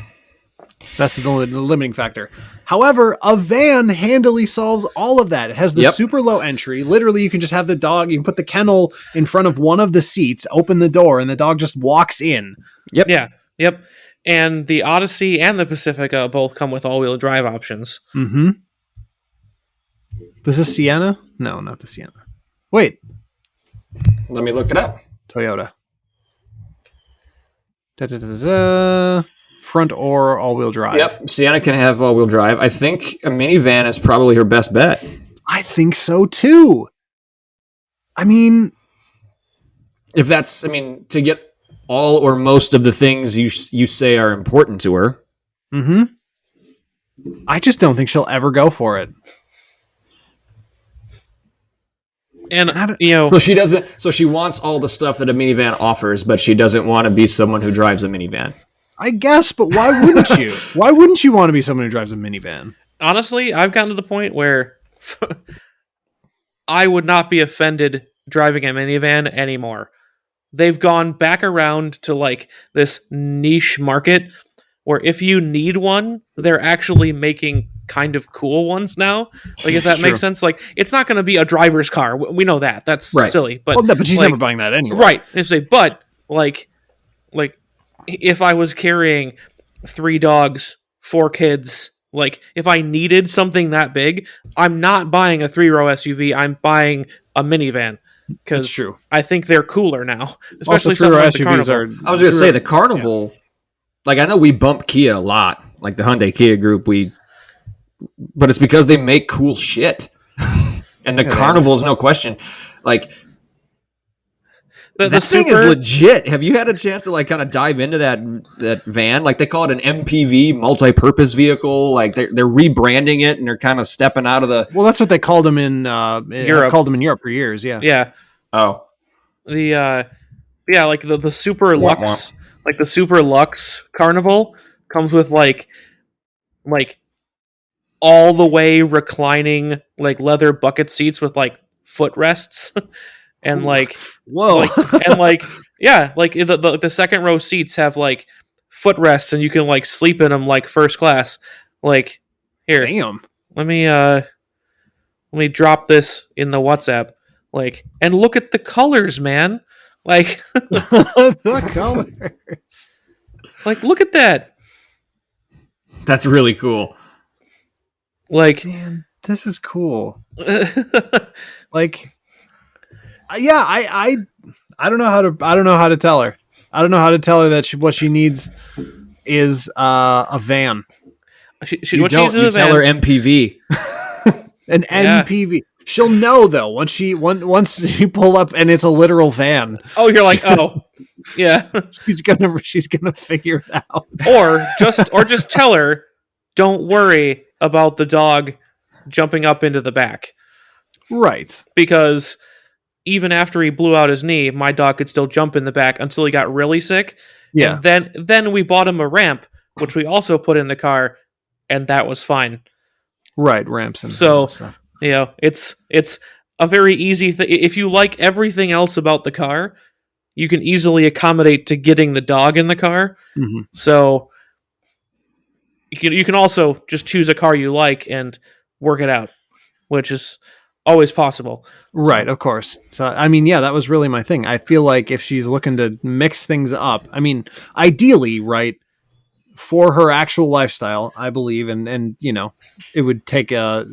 That's the limiting factor. However, a van handily solves all of that. It has the super low entry. Literally, you can just have the dog, you can put the kennel in front of one of the seats, open the door, and the dog just walks in. Yep. Yeah. Yep. And the Odyssey and the Pacifica both come with all-wheel drive options. Mm-hmm. This is Sienna? No, not the Sienna. Wait. Let me look it up. Toyota. Da-da-da-da-da. Front or all-wheel drive. Yep. Sienna can have all-wheel drive. I think a minivan is probably her best bet. I think so, too. I mean... to get all or most of the things you say are important to her. Mm-hmm. I just don't think she'll ever go for it. And, So she doesn't. So she wants all the stuff that a minivan offers, but she doesn't want to be someone who drives a minivan. I guess, but why wouldn't you? Why wouldn't you want to be someone who drives a minivan? honestly, I've gotten to the point where I would not be offended driving a minivan anymore. They've gone back around to like this niche market where if you need one, they're actually making kind of cool ones now. Like, if that makes sense. Like, it's not going to be a driver's car. We know that. That's silly. But, but she's never buying that anyway. Right. And say, but like if I was carrying 3 dogs, 4 kids, like if I needed something that big, I'm not buying a 3-row SUV. I'm buying a minivan. Because I think they're cooler now, especially some like SUVs are. I was going to say the Carnival. Yeah. Like, I know we bump Kia a lot, like the Hyundai Kia group. But it's because they make cool shit, and the Carnival is no question. Like, that thing is legit. Have you had a chance to like kind of dive into that van? Like, they call it an MPV, multi-purpose vehicle. Like, they're rebranding it, and they're kind of stepping out of the. Well, that's what they called them in Europe. Called them in Europe for years. Yeah. Yeah. Oh. Like the Super Lux, like the Super Lux Carnival comes with like all the way reclining like leather bucket seats with like footrests. And like, whoa, like the second row seats have like footrests, and you can like sleep in them like first class. Like, here, damn. Let me drop this in the WhatsApp. Like, and look at the colors, man. Like, the colors. Like, look at that. That's really cool. Like, man, this is cool. Like. Yeah, I don't know how to tell her. I don't know how to tell her that what she needs is a van. You tell her MPV. An MPV. She'll know though once you pull up and it's a literal van. Oh, you're like, oh, yeah. she's gonna figure it out. Or just tell her, don't worry about the dog jumping up into the back. Right. Because even after he blew out his knee, my dog could still jump in the back until he got really sick. Yeah. And then we bought him a ramp, which we also put in the car, and that was fine. Right, ramps and stuff. It's a very easy thing. If you like everything else about the car, you can easily accommodate to getting the dog in the car. Mm-hmm. So you can also just choose a car you like and work it out, which is always possible. Right, of course. So, I mean, yeah, that was really my thing. I feel like if she's looking to mix things up, I mean, ideally, right, for her actual lifestyle, I believe, and you know, it would take a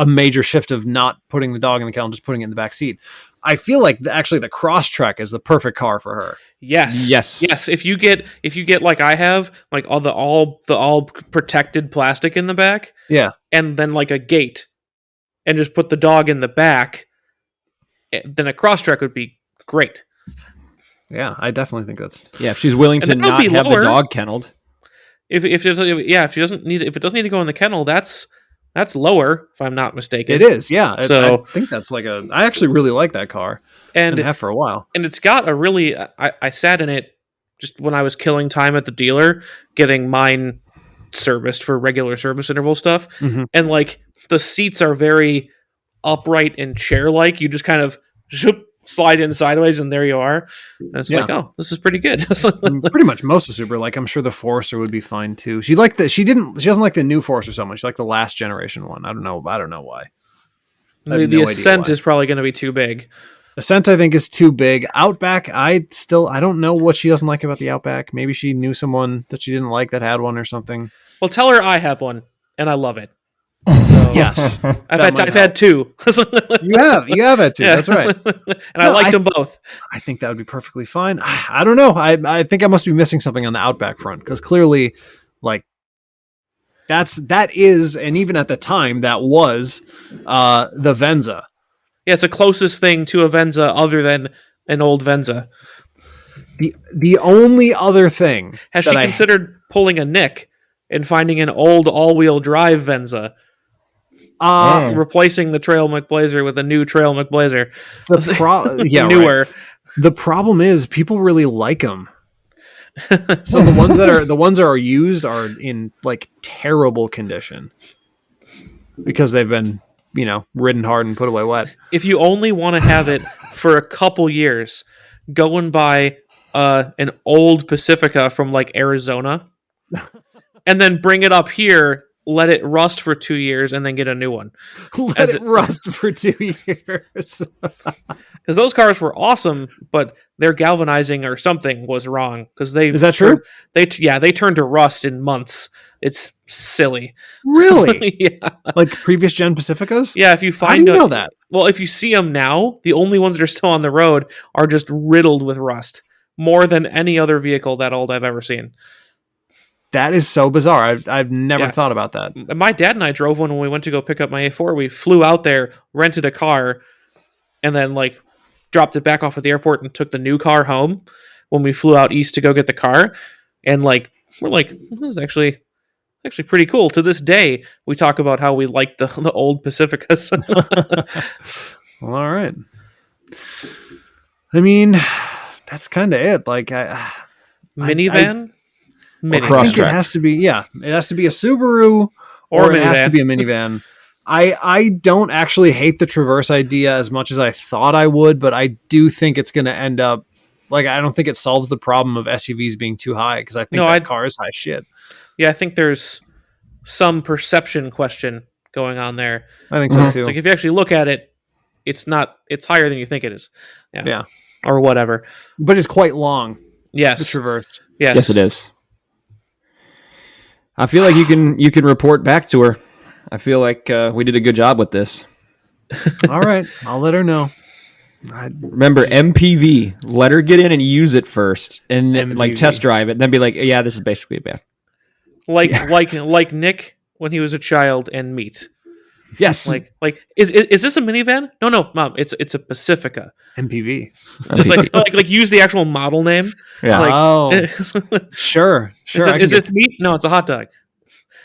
major shift of not putting the dog in the kennel and just putting it in the back seat. I feel like actually the Crosstrek is the perfect car for her. Yes. If you get like I have, like all the protected plastic in the back, yeah, and then like a gate, and just put the dog in the back, then a Crosstrek would be great. Yeah, I definitely think that's... Yeah, if she's willing to not have the dog kennelled. If it doesn't need to go in the kennel, that's lower, if I'm not mistaken. It is, yeah. So I think that's I actually really like that car. And have for a while. And it's got a really... I sat in it just when I was killing time at the dealer, getting mine serviced for regular service interval stuff, Mhm. and like the seats are very upright and chair like. You just kind of slide in sideways, and there you are. And it's Yeah. like, oh, this is pretty good. Pretty much most of Super. Like I'm sure the Forester would be fine too. She doesn't like the new Forester so much. She liked the last generation one. I don't know why. I have The no idea Ascent why. is probably going to be too big. Ascent, I think, is too big. Outback, I don't know what she doesn't like about the Outback. Maybe she knew someone that she didn't like that had one or something. Well, tell her I have one, and I love it. Yes, I've had two. you have it too. Yeah. That's right. And I liked them both. I think that would be perfectly fine. I don't know. I think I must be missing something on the Outback front because clearly, like, that is, and even at the time, that was the Venza. Yeah, it's the closest thing to a Venza other than an old Venza. The only other thing Has she considered pulling a Nick and finding an old all-wheel drive Venza, replacing the Trail McBlazer with a new Trail McBlazer? Newer. Right. The problem is people really like them. So the ones that are used are in like terrible condition because they've been, ridden hard and put away wet. If you only want to have it for a couple years, go and buy an old Pacifica from like Arizona, and then bring it up here, let it rust for 2 years, and then get a new one. Let it rust for 2 years. Because those cars were awesome, but their galvanizing or something was wrong. Because is that true? They turned to rust in months. It's silly. Really? Yeah. Like previous gen Pacificas? Yeah. If you find, how do you know that? Well, if you see them now, the only ones that are still on the road are just riddled with rust, more than any other vehicle that old I've ever seen. That is so bizarre. I've never thought about that. My dad and I drove one when we went to go pick up my A4. We flew out there, rented a car, and then like dropped it back off at the airport and took the new car home when we flew out east to go get the car. And like we're like, this is actually pretty cool. To this day, we talk about how we like the old Pacificas. Well, all right. I mean, that's kind of it. Like minivan. I think it has to be, it has to be a Subaru or it has to be a minivan. I don't actually hate the Traverse idea as much as I thought I would, but I do think it's going to end up, like, I don't think it solves the problem of SUVs being too high because I think that car is high shit. Yeah, I think there's some perception question going on there. I think so too. It's like if you actually look at it, it's higher than you think it is. Yeah. Or whatever. But it's quite long. Yes. The Traverse. Yes, it is. I feel like you can report back to her. I feel like we did a good job with this. All right, I'll let her know. Remember MPV. Let her get in and use it first, and then, like test drive it, and then be like, "Yeah, this is basically bad." Like Nick when he was a child and Meat. Yes. Like is this a minivan? No, Mom. It's a Pacifica. MPV. It's like use the actual model name. Yeah. Sure. Is this meat? No, it's a hot dog.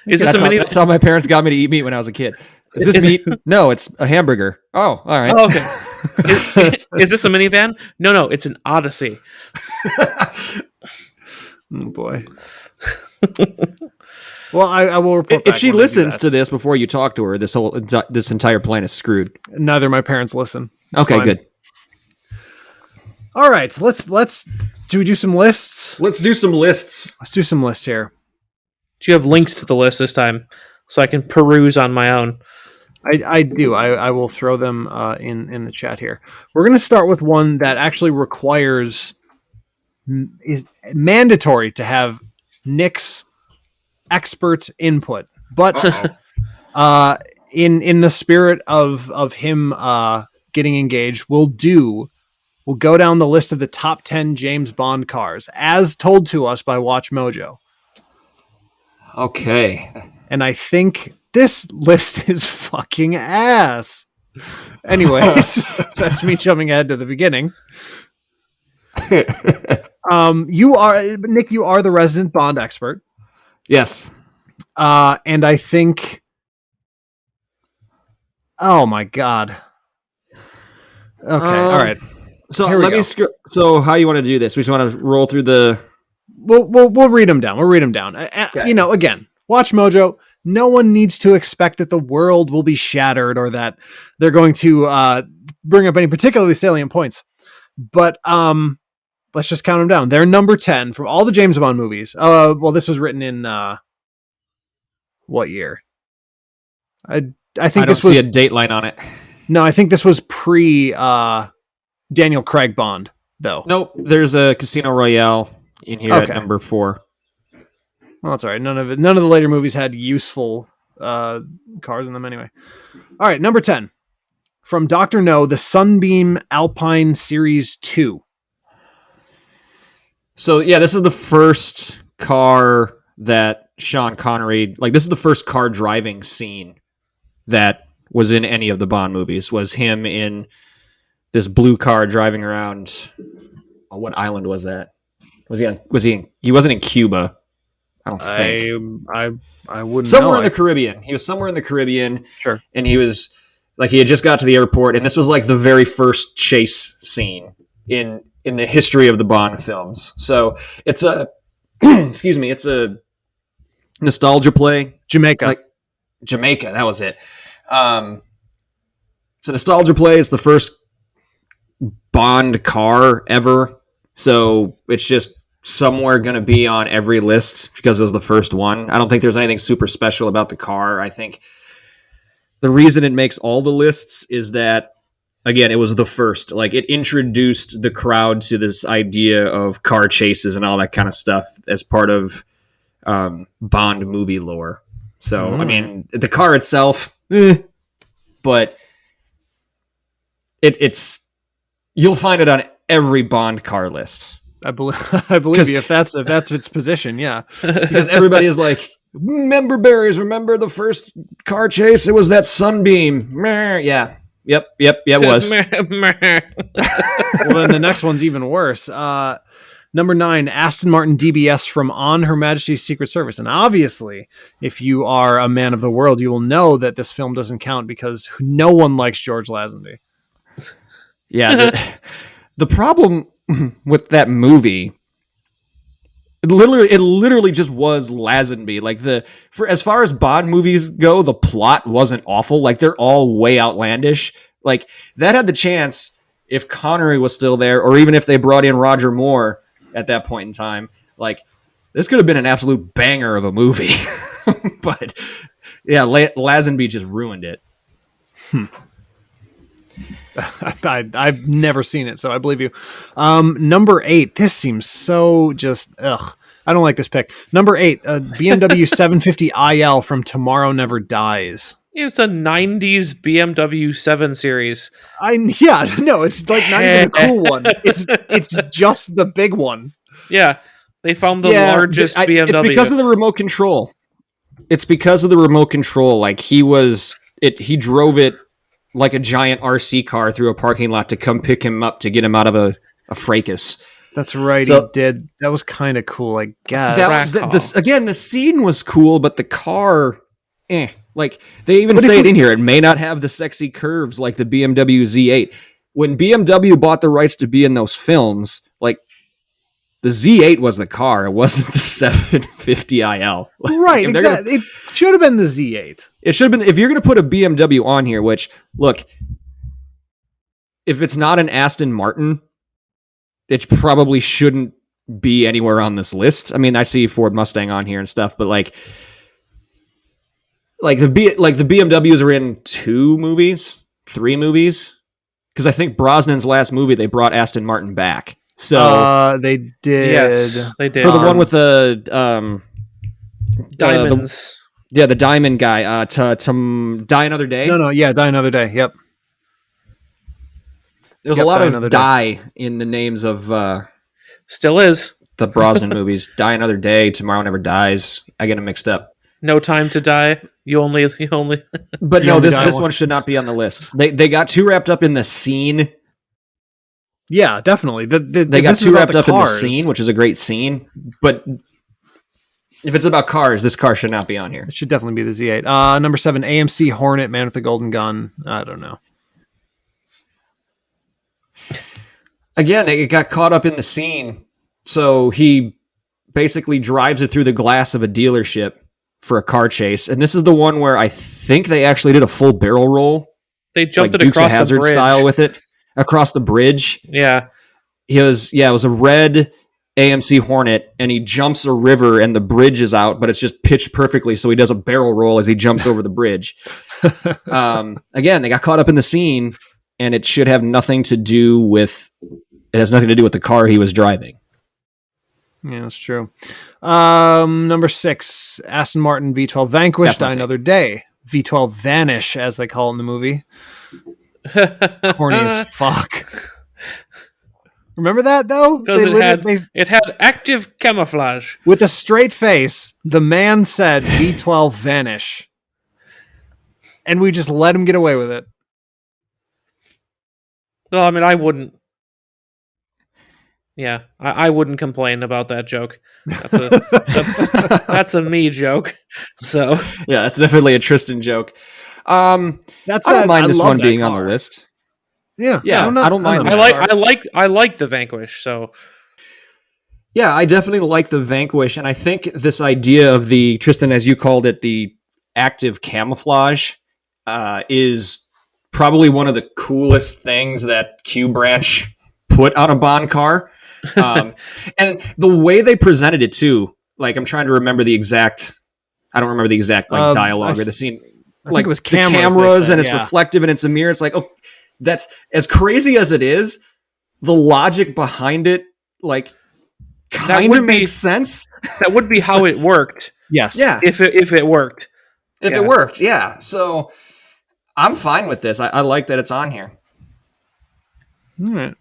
Is this a minivan? That's how my parents got me to eat meat when I was a kid. Is this meat? No, it's a hamburger. Oh, all right. Oh, okay. Is this a minivan? No, it's an Odyssey. Oh boy. Well, I will report if she listens to this before you talk to her, this entire plan is screwed. Neither of my parents listen. Okay, good. All right, let's do we do some lists? Let's do some lists. Let's do some lists here. Do you have links to the list this time so I can peruse on my own? I do. I will throw them in the chat here. We're going to start with one that actually is mandatory to have Nick's expert input, but in the spirit of him getting engaged, we'll go down the list of the top 10 James Bond cars as told to us by WatchMojo. Okay. And I think this list is fucking ass. Anyways, that's me jumping ahead to the beginning. You are the resident Bond expert. Yes. And I think, oh my God. Okay. All right. So let me. So how you want to do this? We just want to roll through the we'll read them down. We'll read them down. Again, WatchMojo. No one needs to expect that the world will be shattered or that they're going to bring up any particularly salient points. But let's just count them down. They're number 10 from all the James Bond movies. Well, this was written in what year? I think I don't this was see a date line on it. No, I think this was pre Daniel Craig Bond, though. Nope, there's a Casino Royale in here at number 4. Well, that's all right. None of the later movies had useful cars in them anyway. All right, number 10. From Dr. No, the Sunbeam Alpine Series 2. So, yeah, this is the first car that Sean Connery... Like, this is the first car driving scene that was in any of the Bond movies, was him in this blue car driving around... Oh, what island was that? He wasn't in Cuba, I don't think. I wouldn't somewhere know. In the Caribbean. He was somewhere in the Caribbean. Sure. And he was... Like, he had just got to the airport, and this was like the very first chase scene in the history of the Bond films. So it's a excuse me, it's a nostalgia play. Jamaica, that was it. It's a nostalgia play. It's the first Bond car ever, so it's just somewhere going to be on every list because it was the first one. I don't think there's anything super special about the car. I think the reason it makes all the lists is that, again, it was the first. Like, it introduced the crowd to this idea of car chases and all that kind of stuff as part of Bond movie lore. So, I mean, the car itself, but it's you'll find it on every Bond car list. I believe you if that's its position, yeah. Because everybody is like, remember berries, remember the first car chase? It was that Sunbeam. Meh, yeah. Yep, it was. Well, then the next one's even worse. Number 9, Aston Martin DBS from On Her Majesty's Secret Service. And obviously, if you are a man of the world, you will know that this film doesn't count because no one likes George Lazenby. Yeah, the problem with that movie, it literally just was Lazenby. Like, as far as Bond movies go, the plot wasn't awful. Like, they're all way outlandish. Like, that had the chance, if Connery was still there, or even if they brought in Roger Moore at that point in time, like, this could have been an absolute banger of a movie. But yeah, Lazenby just ruined it. I've never seen it, so I believe you. Number 8. This seems so just ugh. I don't like this pick. Number 8, BMW 750 IL from Tomorrow Never Dies. It's a 90s BMW 7 Series. It's like not even a cool one. It's just the big one. Yeah, they found the largest BMW. It's because of the remote control. Like, he drove it like a giant RC car through a parking lot to come pick him up to get him out of a fracas. That's right, he did. That was kind of cool, I guess. Again, the scene was cool, but the car, Like, they even say it in here. It may not have the sexy curves like the BMW Z8. When BMW bought the rights to be in those films, like, the Z8 was the car. It wasn't the 750 IL. Right, exactly. It should have been the Z8. It should have been. If you're going to put a BMW on here, which, look, if it's not an Aston Martin, it probably shouldn't be anywhere on this list. I mean, I see Ford Mustang on here and stuff, but like the BMWs are in 2 movies, 3 movies, because I think Brosnan's last movie they brought Aston Martin back. So they did. Yes, they did. For the one with the diamonds. The diamond guy. To Die Another Day. No, yeah, Die Another Day. Yep. There's a lot of die in the names of. Still is. The Brosnan movies. Die Another Day, Tomorrow Never Dies. I get them mixed up. No Time to Die. You only. But no, this one should not be on the list. They got too wrapped up in the scene. Yeah, definitely. They got too wrapped up in the scene, which is a great scene. But if it's about cars, this car should not be on here. It should definitely be the Z8. Number 7, AMC Hornet, Man with the Golden Gun. I don't know. Again, it got caught up in the scene, so he basically drives it through the glass of a dealership for a car chase. And this is the one where I think they actually did a full barrel roll. They jumped like it Dukes of across the Hazzard bridge. style with it across the bridge. Yeah. It was a red AMC Hornet, and he jumps a river, and the bridge is out, but it's just pitched perfectly, so he does a barrel roll as he jumps over the bridge. Again, they got caught up in the scene, and it should have nothing to do with. It has nothing to do with the car he was driving. Yeah, that's true. Number 6, Aston Martin V12 Vanquish, Die Another Day. V12 Vanish, as they call it in the movie. Corny as fuck. Remember that, though? It had active camouflage. With a straight face, the man said V12 Vanish. And we just let him get away with it. Well, I mean, I wouldn't. Yeah, I wouldn't complain about that joke. That's a me joke. So yeah, that's definitely a Tristan joke. I don't mind this one being on the list. Yeah, I don't mind. I like the Vanquish. So yeah, I definitely like the Vanquish, and I think this idea of the Tristan, as you called it, the active camouflage, is probably one of the coolest things that Q Branch put on a Bond car. And the way they presented it too, like I'm trying to remember the exact. I don't remember the exact dialogue or the scene. I think it was the cameras and it's reflective and it's a mirror. It's like, oh, that's as crazy as it is. The logic behind it, like, kind of makes sense. That would be how it worked. Yes. Yeah. If it worked. It worked. Yeah. So I'm fine with this. I like that it's on here. All right.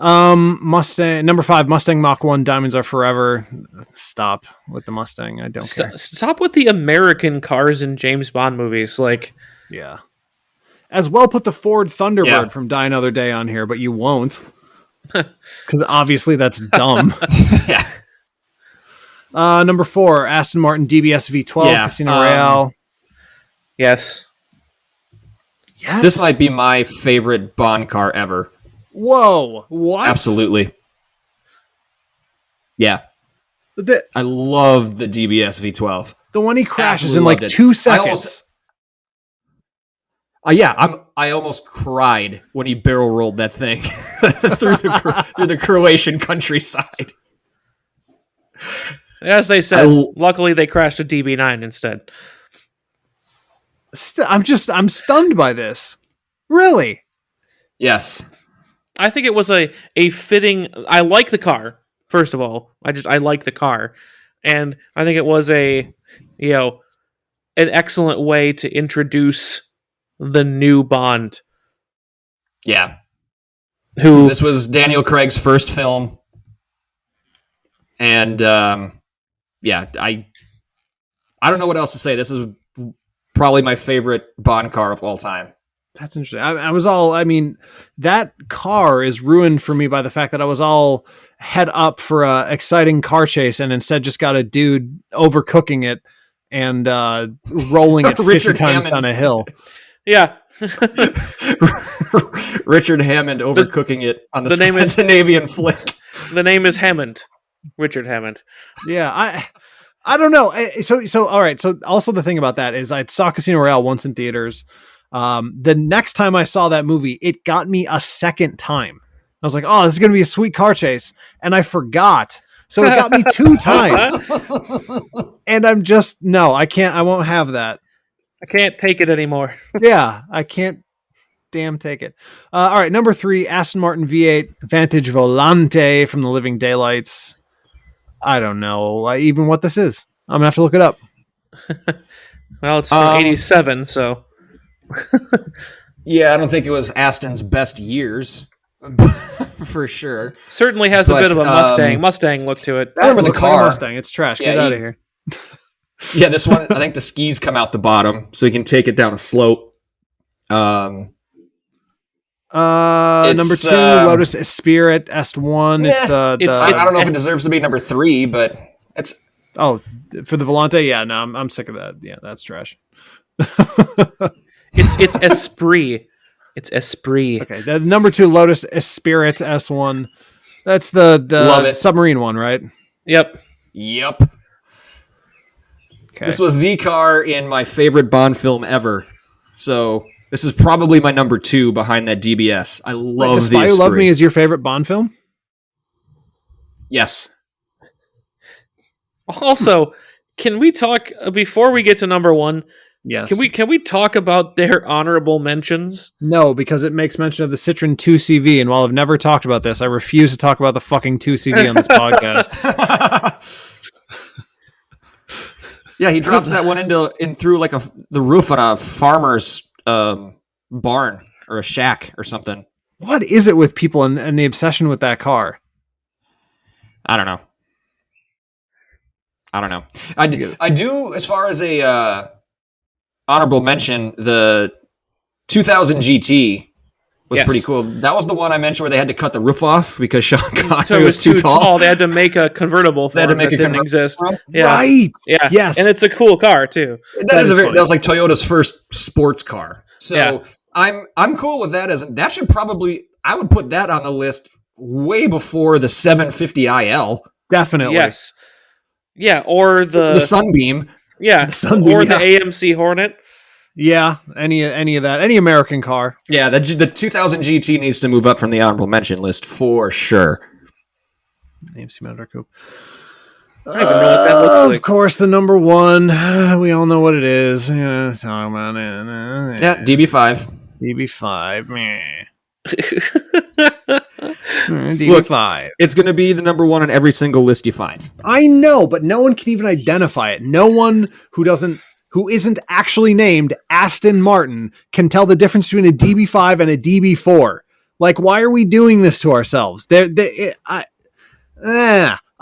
Mustang number 5, Mustang Mach 1 Diamonds Are Forever. Stop with the Mustang. I don't care. Stop with the American cars in James Bond movies. Like, yeah. As well, put the Ford Thunderbird from Die Another Day on here, but you won't. Because obviously that's dumb. Yeah. Number 4, Aston Martin DBS V12 Casino Royale. Yes. Yes. This might be my favorite Bond car ever. Whoa! What? Absolutely. Yeah. I love the DBS V12. The one he crashes in like 2 seconds. I almost cried when he barrel rolled that thing through the Croatian countryside. As they said, luckily they crashed a DB9 instead. I'm stunned by this. Really? Yes. I think it was a fitting. I like the car. First of all, I like the car, and I think it was an excellent way to introduce the new Bond. Yeah. This was Daniel Craig's first film, and I don't know what else to say. This is probably my favorite Bond car of all time. That's interesting. I mean, that car is ruined for me by the fact that I was all head up for a exciting car chase and instead just got a dude overcooking it and rolling it 50 times down a hill. Yeah. Richard Hammond overcooking it on the Scandinavian flick. The name is Hammond. Richard Hammond. Yeah, I don't know. So all right. So also the thing about that is I saw Casino Royale once in theaters. The next time I saw that movie, it got me a second time. I was like, oh, this is going to be a sweet car chase. And I forgot. So it got me 2 times. And I'm just, no, I can't, I won't have that. I can't take it anymore. Yeah, I can't damn take it. All right. Number 3, Aston Martin V8 Vantage Volante from the Living Daylights. I don't know even what this is. I'm going to have to look it up. Well, it's from 87, so. Yeah, I don't think it was Aston's best years, for sure. Certainly has a bit of a Mustang look to it. I remember the car. Like a Mustang. It's trash. Get out of here. Yeah, this one, I think the skis come out the bottom, so you can take it down a slope. Number 2, Lotus Esprit S1. I don't know if it deserves to be number 3, but it's. Oh, for the Volante? Yeah, no, I'm sick of that. Yeah, that's trash. It's Esprit. It's Esprit. Okay, the number 2, Lotus Esprit S1. That's the submarine one, right? Yep. Yep. Okay. This was the car in my favorite Bond film ever. So this is probably my number 2 behind that DBS. I love The the Spy Who Esprit. Loved Me is your favorite Bond film? Yes. Also, can we talk before we get to number 1? Yes. Can we talk about their honorable mentions? No, because it makes mention of the Citroen 2CV, and while I've never talked about this, I refuse to talk about the fucking 2CV on this podcast. Yeah, he drops that one in through like the roof on a farmer's barn or a shack or something. What is it with people and the obsession with that car? I don't know. I do, as far as a honorable mention, the 2000 GT was pretty cool. That was the one I mentioned where they had to cut the roof off because Sean Connery was too tall. They had to make a convertible for him that didn't exist. Yeah. Right. Yeah. Yes. And it's a cool car too. That was like Toyota's first sports car. So I'm cool with that. That should probably, I would put that on the list way before the 750 IL. Definitely. Yes. Yeah, or the Sunbeam. Yeah, the AMC Hornet. Yeah, any of that, any American car. Yeah, the 2000 GT needs to move up from the honorable mention list for sure. AMC Motor Coupe. I don't even know what that looks like. Of course, the number 1. We all know what it is. Yeah, talking about it. Yeah, DB5. DB5. Meh. DB5. Look, it's going to be the number 1 on every single list you find. I know, but no one can even identify it. No one who isn't actually named Aston Martin can tell the difference between a DB5 and a DB4. Like, why are we doing this to ourselves?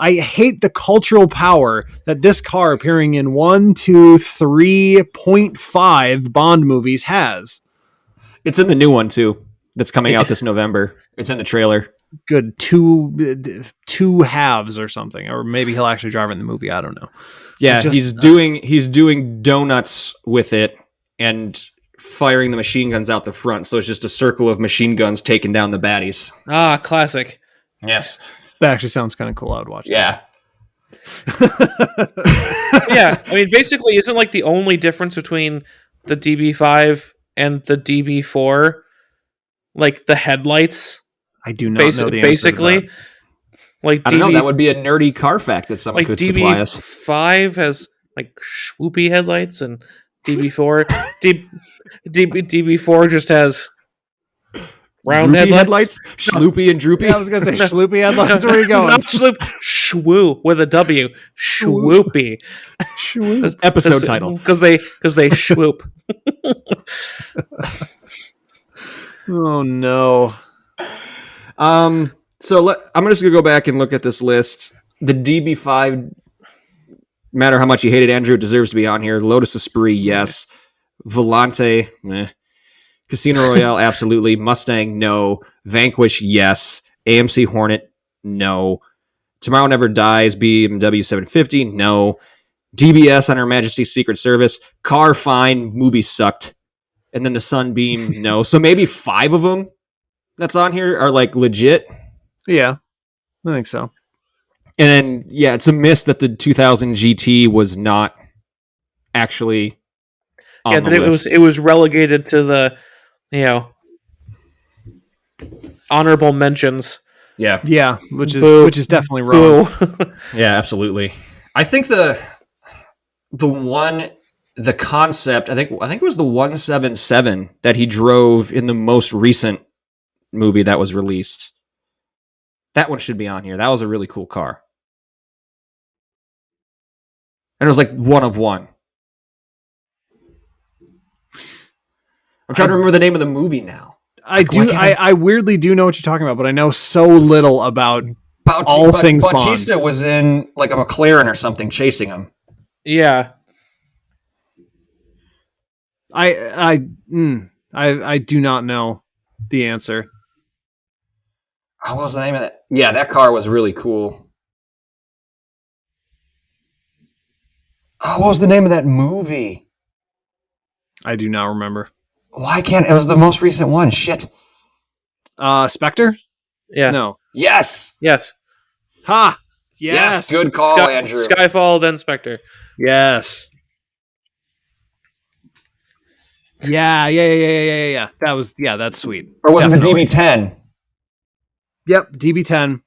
I hate the cultural power that this car appearing in 1, 2, 3.5 Bond movies has. It's in the new one too. That's coming out this November. It's in the trailer. Good two halves or something, or maybe he'll actually drive in the movie. I don't know. Yeah, he's doing donuts with it and firing the machine guns out the front. So it's just a circle of machine guns taking down the baddies. Ah, classic. Yes, that actually sounds kind of cool. I would watch. Yeah. Yeah, I mean, basically, isn't like the only difference between the DB5 and the DB4, like the headlights? I do not know the answer to that. Like I don't know. That would be a nerdy car fact that someone could supply us. DB5 has like Schwoopy headlights, and DB4 DB4 just has round headlights. Schloopy and droopy. Yeah, I was gonna say Schloopy headlights. Where are you going? Not Schwoo with a W. Schwoopy. Episode title. Because they schwoop. Oh no. So I'm just gonna go back and look at this list. The DB5, no matter how much you hate it, Andrew, it deserves to be on here. Lotus Esprit, yes. Volante, meh. Casino Royale, absolutely. Mustang, no. Vanquish, yes. AMC Hornet, no. Tomorrow Never Dies, BMW 750, no. DBS on Her Majesty's Secret Service, car fine, movie sucked. And then the Sunbeam, no. So maybe 5 of them that's on here are like legit. Yeah, I think so. And then, yeah, it's a miss that the 2000 GT was not actually on the list. It was relegated to the, honorable mentions. Yeah, yeah, which is definitely wrong. Yeah, absolutely. I think the concept. I think it was the 177 that he drove in the most recent movie that was released. That one should be on here. That was a really cool car. And it was like one of one. I'm trying to remember the name of the movie now. I weirdly do know what you're talking about, but I know so little about all things Bond. Bautista was in like a McLaren or something chasing him. Yeah. I do not know the answer. What was the name of that? Yeah, that car was really cool. Oh, what was the name of that movie? I do not remember. Why can't it was the most recent one? Shit. Spectre? Yeah. No. Yes. Ha! Yes, good call, Andrew. Skyfall, then Spectre. Yes. Yeah. That's sweet. Or was Definitely. it the DB10? Yep, DB10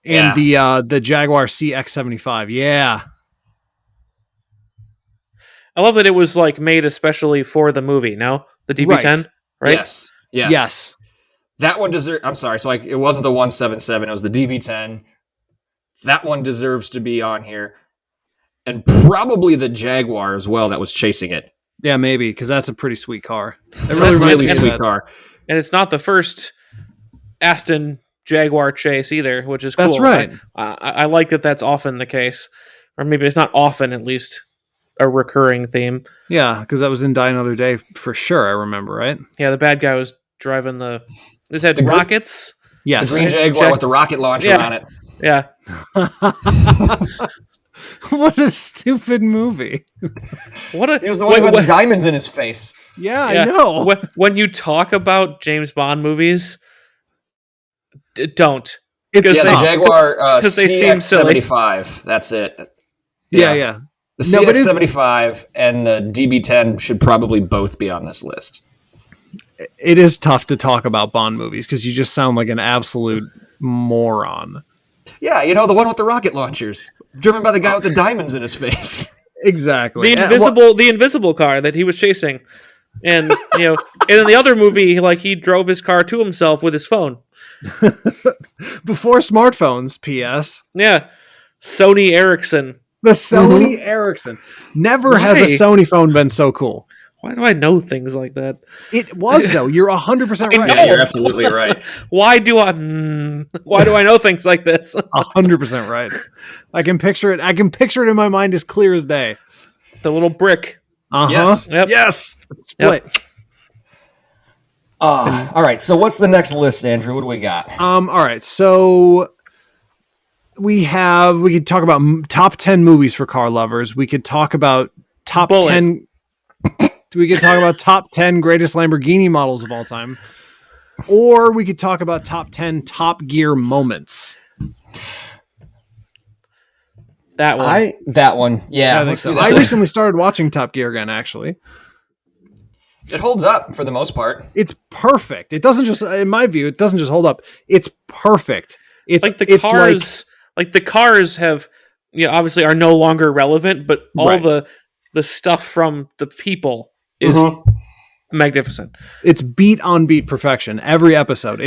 and the Jaguar CX-75. Yeah. I love that it was like made especially for the movie. No, the DB10, right? Yes. That one deserves. I'm sorry. So it wasn't the 177. It was the DB10. That one deserves to be on here, and probably the Jaguar as well that was chasing it. Yeah, maybe because that's a pretty sweet car. It really reminds me of a sweet car. And it's not the first Aston Jaguar chase either, which is cool. That's right. I like that. That's often the case, or maybe it's not often, at least a recurring theme. Yeah, because that was in Die Another Day for sure. I remember, right? Yeah, the bad guy was driving it had rockets. Yeah, the green Jaguar with the rocket launcher on it. Yeah. What a stupid movie. He was the one with the diamonds in his face. Yeah, I know. When you talk about James Bond movies, don't. The Jaguar CX-75. That's it. Yeah. The CX-75 and the DB10 should probably both be on this list. It is tough to talk about Bond movies because you just sound like an absolute moron. Yeah, the one with the rocket launchers. Driven by the guy with the diamonds in his face. Exactly. The invisible car that he was chasing. And and in the other movie, he drove his car to himself with his phone. Before smartphones, P.S. Yeah. Sony Ericsson. The Sony Ericsson. Never has a Sony phone been so cool. Why do I know things like that? It was, though. You're 100% right. Yeah, you're absolutely right. Why do I know things like this? 100% right. I can picture it. I can picture it in my mind as clear as day. The little brick. Yes. Yep. Yes. Split. Yep. All right. So what's the next list, Andrew? What do we got? All right. So we could talk about top 10 movies for car lovers. We could talk about top 10. We could talk about top 10 greatest Lamborghini models of all time. Or we could talk about top 10 Top Gear moments. That one. Yeah. I think so. I recently started watching Top Gear again, actually. It holds up for the most part. It's perfect. It doesn't just, in my view, it doesn't just hold up. It's perfect. It's like the cars, the cars have, obviously are no longer relevant, but all the stuff from the people is magnificent. It's beat on beat perfection. Every episode.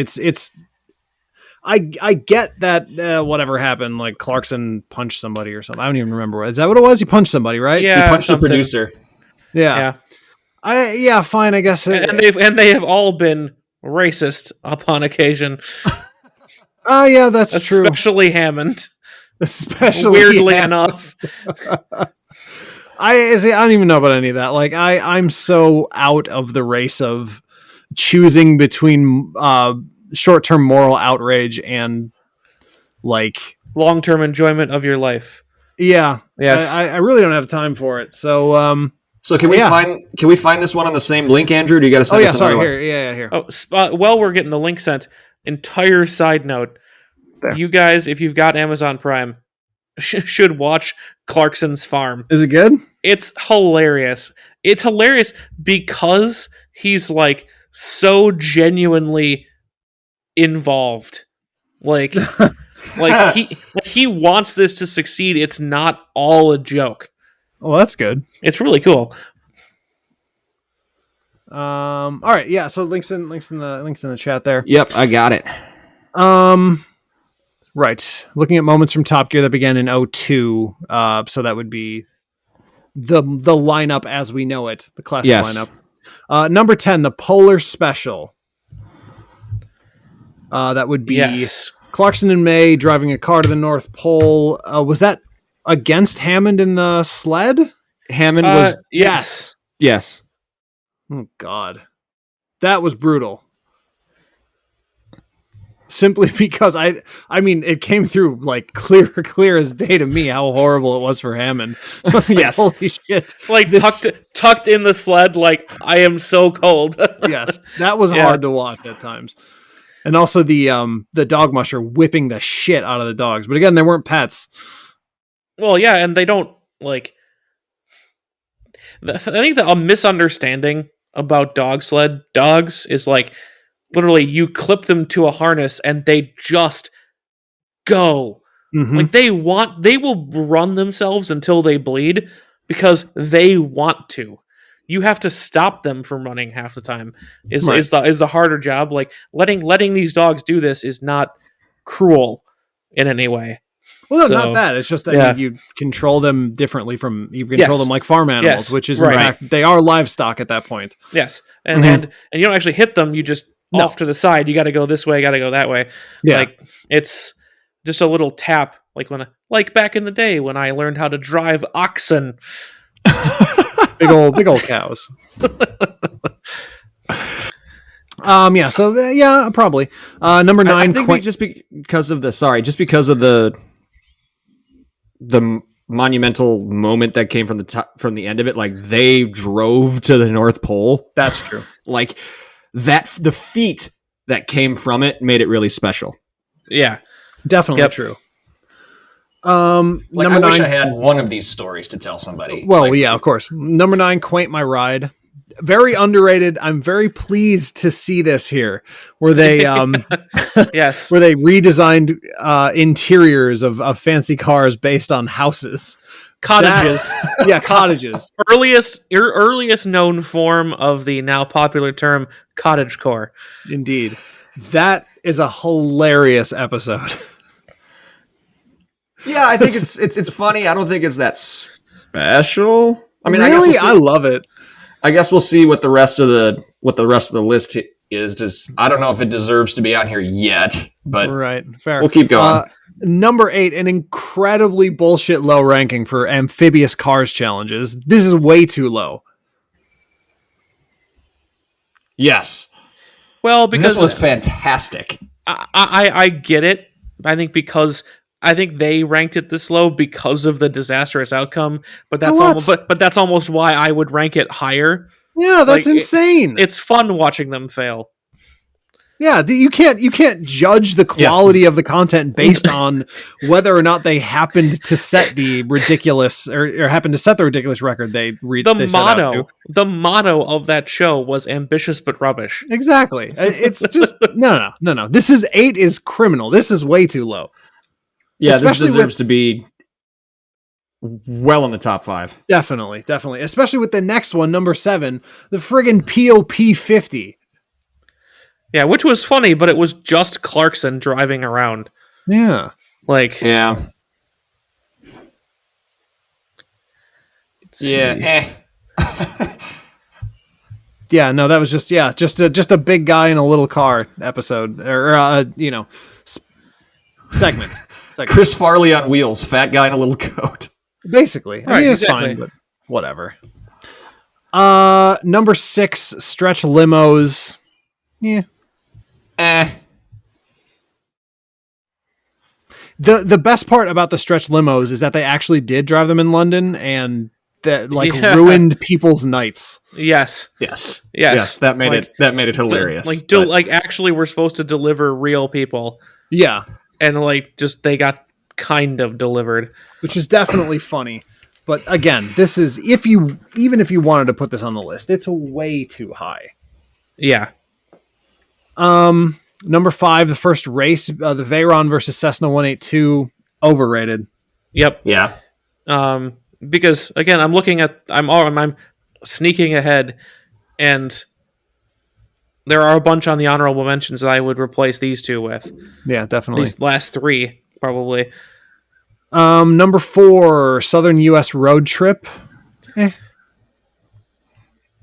I get that whatever happened, like Clarkson punched somebody or something. I don't even remember. Is that what it was? He punched somebody, right? Yeah, he punched the producer. Yeah. Fine, I guess. And they have all been racist upon occasion. Oh, yeah, that's true. Especially Hammond. Especially weirdly enough. I don't even know about any of that. Like I'm so out of the race of choosing between short-term moral outrage and like long-term enjoyment of your life. Yeah. Yes. I really don't have time for it. So can we find this one on the same link, Andrew? Do you got to send us another one? Here. While we're getting the link sent, entire side note. There. You guys, if you've got Amazon Prime, should watch Clarkson's Farm. Is it good? It's hilarious. It's hilarious because he's like so genuinely involved. Like he wants this to succeed. It's not all a joke. Well, that's good. It's really cool. All right, yeah. So links in the chat there. Yep, I got it. Right. Looking at moments from Top Gear that began in 2002. So that would be the lineup as we know it, the classic lineup. Number 10, the Polar Special. That would be Clarkson and May driving a car to the North Pole. Was that against Hammond in the sled? Hammond was yes. Oh God, that was brutal. Simply because I mean, it came through like clear as day to me how horrible it was for Hammond. Yes, holy shit! Like tucked in the sled, like I am so cold. Yes, that was hard to watch at times. And also the dog musher whipping the shit out of the dogs. But again, they weren't pets. Well, yeah, and they don't like. I think that a misunderstanding about dog sled dogs is like literally you clip them to a harness and they just go. Mm-hmm. Like they will run themselves until they bleed because they want to. You have to stop them from running half the time. Is the harder job. Like letting these dogs do this is not cruel in any way. Well, no, not that. It's just that yeah. you control them differently from you control them like farm animals, which is in fact they are livestock at that point. Yes, and and you don't actually hit them. You just off to the side. You got to go this way. Got to go that way. Yeah. Like it's just a little tap. Like back in the day when I learned how to drive oxen. big old cows. Yeah. So yeah, probably. Number 9. I think just because of the monumental moment that came from the end of it, like they drove to the North Pole. That's true. Like that, the feat that came from it made it really special. Yeah, definitely true. Number 9, wish I had one of these stories to tell somebody. Well, yeah, of course. Number 9, Quaint My Ride. Very underrated. I'm very pleased to see this here, where they yes, where they redesigned interiors of fancy cars based on houses, cottages. Cottages. Earliest known form of the now popular term cottagecore. Indeed, that is a hilarious episode. Yeah, I think it's funny. I don't think it's that special. I mean, really, I love it. I guess we'll see what the rest of the list is. Just I don't know if it deserves to be on here yet, but fair. We'll keep going. Number 8, an incredibly bullshit low ranking for amphibious cars challenges. This is way too low. Yes. Well, because this was fantastic. I get it. I think they ranked it this low because of the disastrous outcome, but that's almost why I would rank it higher. Yeah, that's insane. It's fun watching them fail. Yeah, you can't judge the quality of the content based on whether or not they happened to set the ridiculous or happened to set the ridiculous record they reached. The motto of that show was ambitious but rubbish. Exactly. It's just no. This is 8 is criminal. This is way too low. Yeah, especially this deserves to be well in the top 5. Definitely. Especially with the next one, number 7, the friggin' POP 50. Yeah, which was funny, but it was just Clarkson driving around. Yeah. Yeah. Yeah. Yeah, no, that was just a big guy in a little car episode or segment. Chris Farley on wheels, fat guy in a little coat. Basically. I mean, it's fine, but whatever. Number 6, stretch limos. Yeah. The best part about the stretch limos is that they actually did drive them in London and that ruined people's nights. Yes. That made it hilarious. Actually we're supposed to deliver real people. Yeah. And they got kind of delivered. Which is definitely funny. But again, this is even if you wanted to put this on the list, it's way too high. Yeah. Number 5, the first race, the Veyron versus Cessna 182, overrated. Yep. Yeah. Because again, I'm sneaking ahead, and there are a bunch on the honorable mentions that I would replace these two with. Yeah, definitely. These last 3, probably. Number 4, Southern U.S. road trip.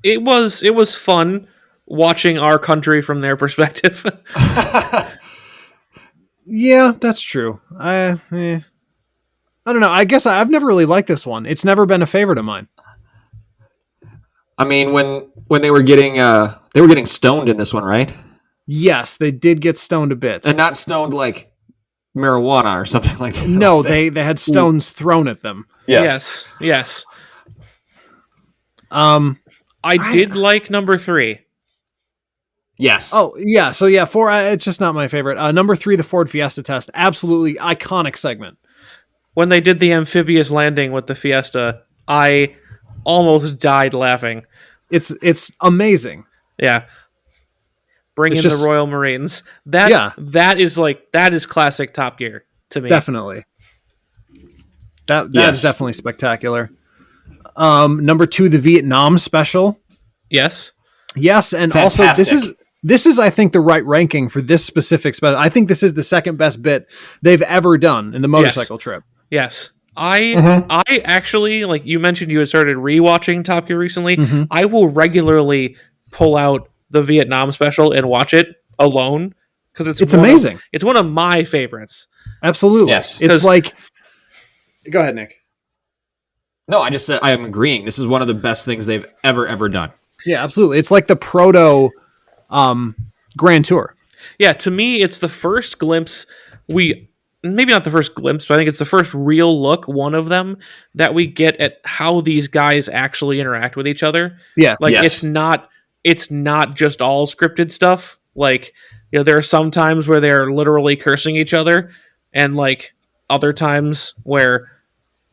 It was fun watching our country from their perspective. Yeah, that's true. I don't know. I guess I've never really liked this one. It's never been a favorite of mine. I mean, when they were getting stoned in this one, right? Yes, they did get stoned a bit, and not stoned like marijuana or something like that. No, they had stones thrown at them. Yes. I did like number 3. Yes. Oh yeah, so yeah, 4. It's just not my favorite. Number 3, the Ford Fiesta test, absolutely iconic segment. When they did the amphibious landing with the Fiesta, I almost died laughing. It's amazing. Yeah, bring It's in the just Royal Marines. Yeah. That is classic Top Gear to me. Definitely. That is Yes. definitely spectacular. Number 2, the Vietnam special. Yes. Yes, and Fantastic. also this is I think the right ranking for this specific special. I think this is the second best bit they've ever done in the motorcycle trip. Yes. I actually, like you mentioned, you had started rewatching Top Gear recently. Mhm. I will regularly pull out the Vietnam special and watch it alone because it's amazing. It's one of my favorites. Absolutely. Yes. It's like, go ahead, Nick. No, I just said I am agreeing. This is one of the best things they've ever done. Yeah, absolutely. It's like the proto Grand Tour. Yeah, to me, it's the first glimpse maybe not the first glimpse, but I think it's the first real look, one of them, that we get at how these guys actually interact with each other. Yeah. Like Yes. it's not just all scripted stuff. Like, there are some times where they're literally cursing each other, and like other times where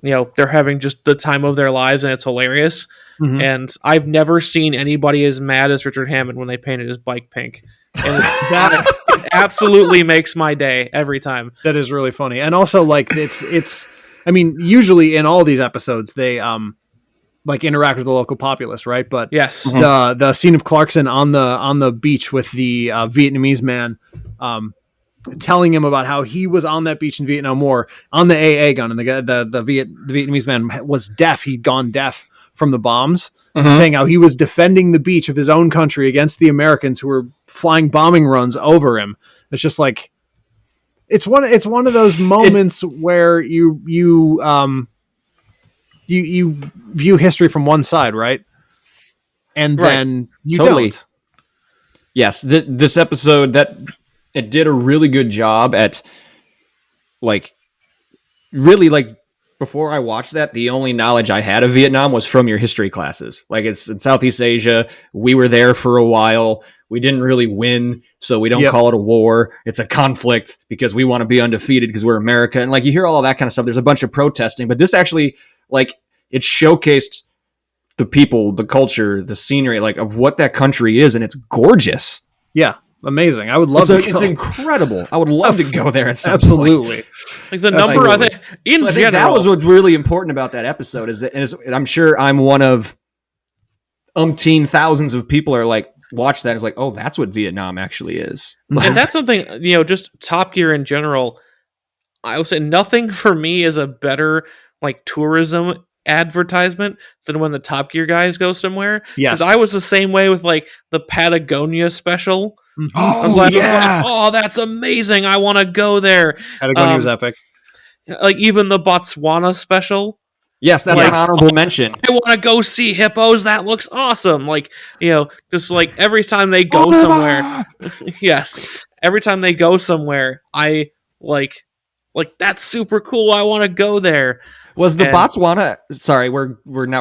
they're having just the time of their lives and it's hilarious. Mhm. And I've never seen anybody as mad as Richard Hammond when they painted his bike pink. And it absolutely makes my day every time. That is really funny. And also, like, it's I mean, usually in all these episodes they like interact with the local populace, right? But Yes. the scene of Clarkson on the beach with the Vietnamese man telling him about how he was on that beach in Vietnam War on the AA gun, and the Vietnamese man was deaf. He'd gone deaf from the bombs, saying how he was defending the beach of his own country against the Americans who were flying bombing runs over him. It's just like it's one of those moments where you view history from one side, right? And then you Totally. don't. Yes, this episode it did a really good job at really before I watched that, the only knowledge I had of Vietnam was from your history classes. Like, it's in Southeast Asia. We were there for a while. We didn't really win, so we don't call it a war. It's a conflict because we want to be undefeated because we're America. And you hear all that kind of stuff. There's a bunch of protesting, but this actually it showcased the people, the culture, the scenery, of what that country is, and it's gorgeous. Yeah, amazing. I would love to go. It's incredible. I would love to go there at some Absolutely. point. Like the number, I think, in So I general. think that was what's really important about that episode is that, and I'm sure I'm one of umpteen thousands of people are watch that and it's oh, that's what Vietnam actually is. And that's something, just Top Gear in general. I would say nothing for me is a better tourism advertisement than when the Top Gear guys go somewhere. Yes. Because I was the same way with the Patagonia special. Mm-hmm. I was like, oh, that's amazing. I want to go there. Patagonia was epic. Even the Botswana special. Yes, that's an honorable mention. I want to go see hippos. That looks awesome. Just every time they go somewhere. Yes. Every time they go somewhere, I that's super cool. I want to go there. Was the Botswana? Sorry, we're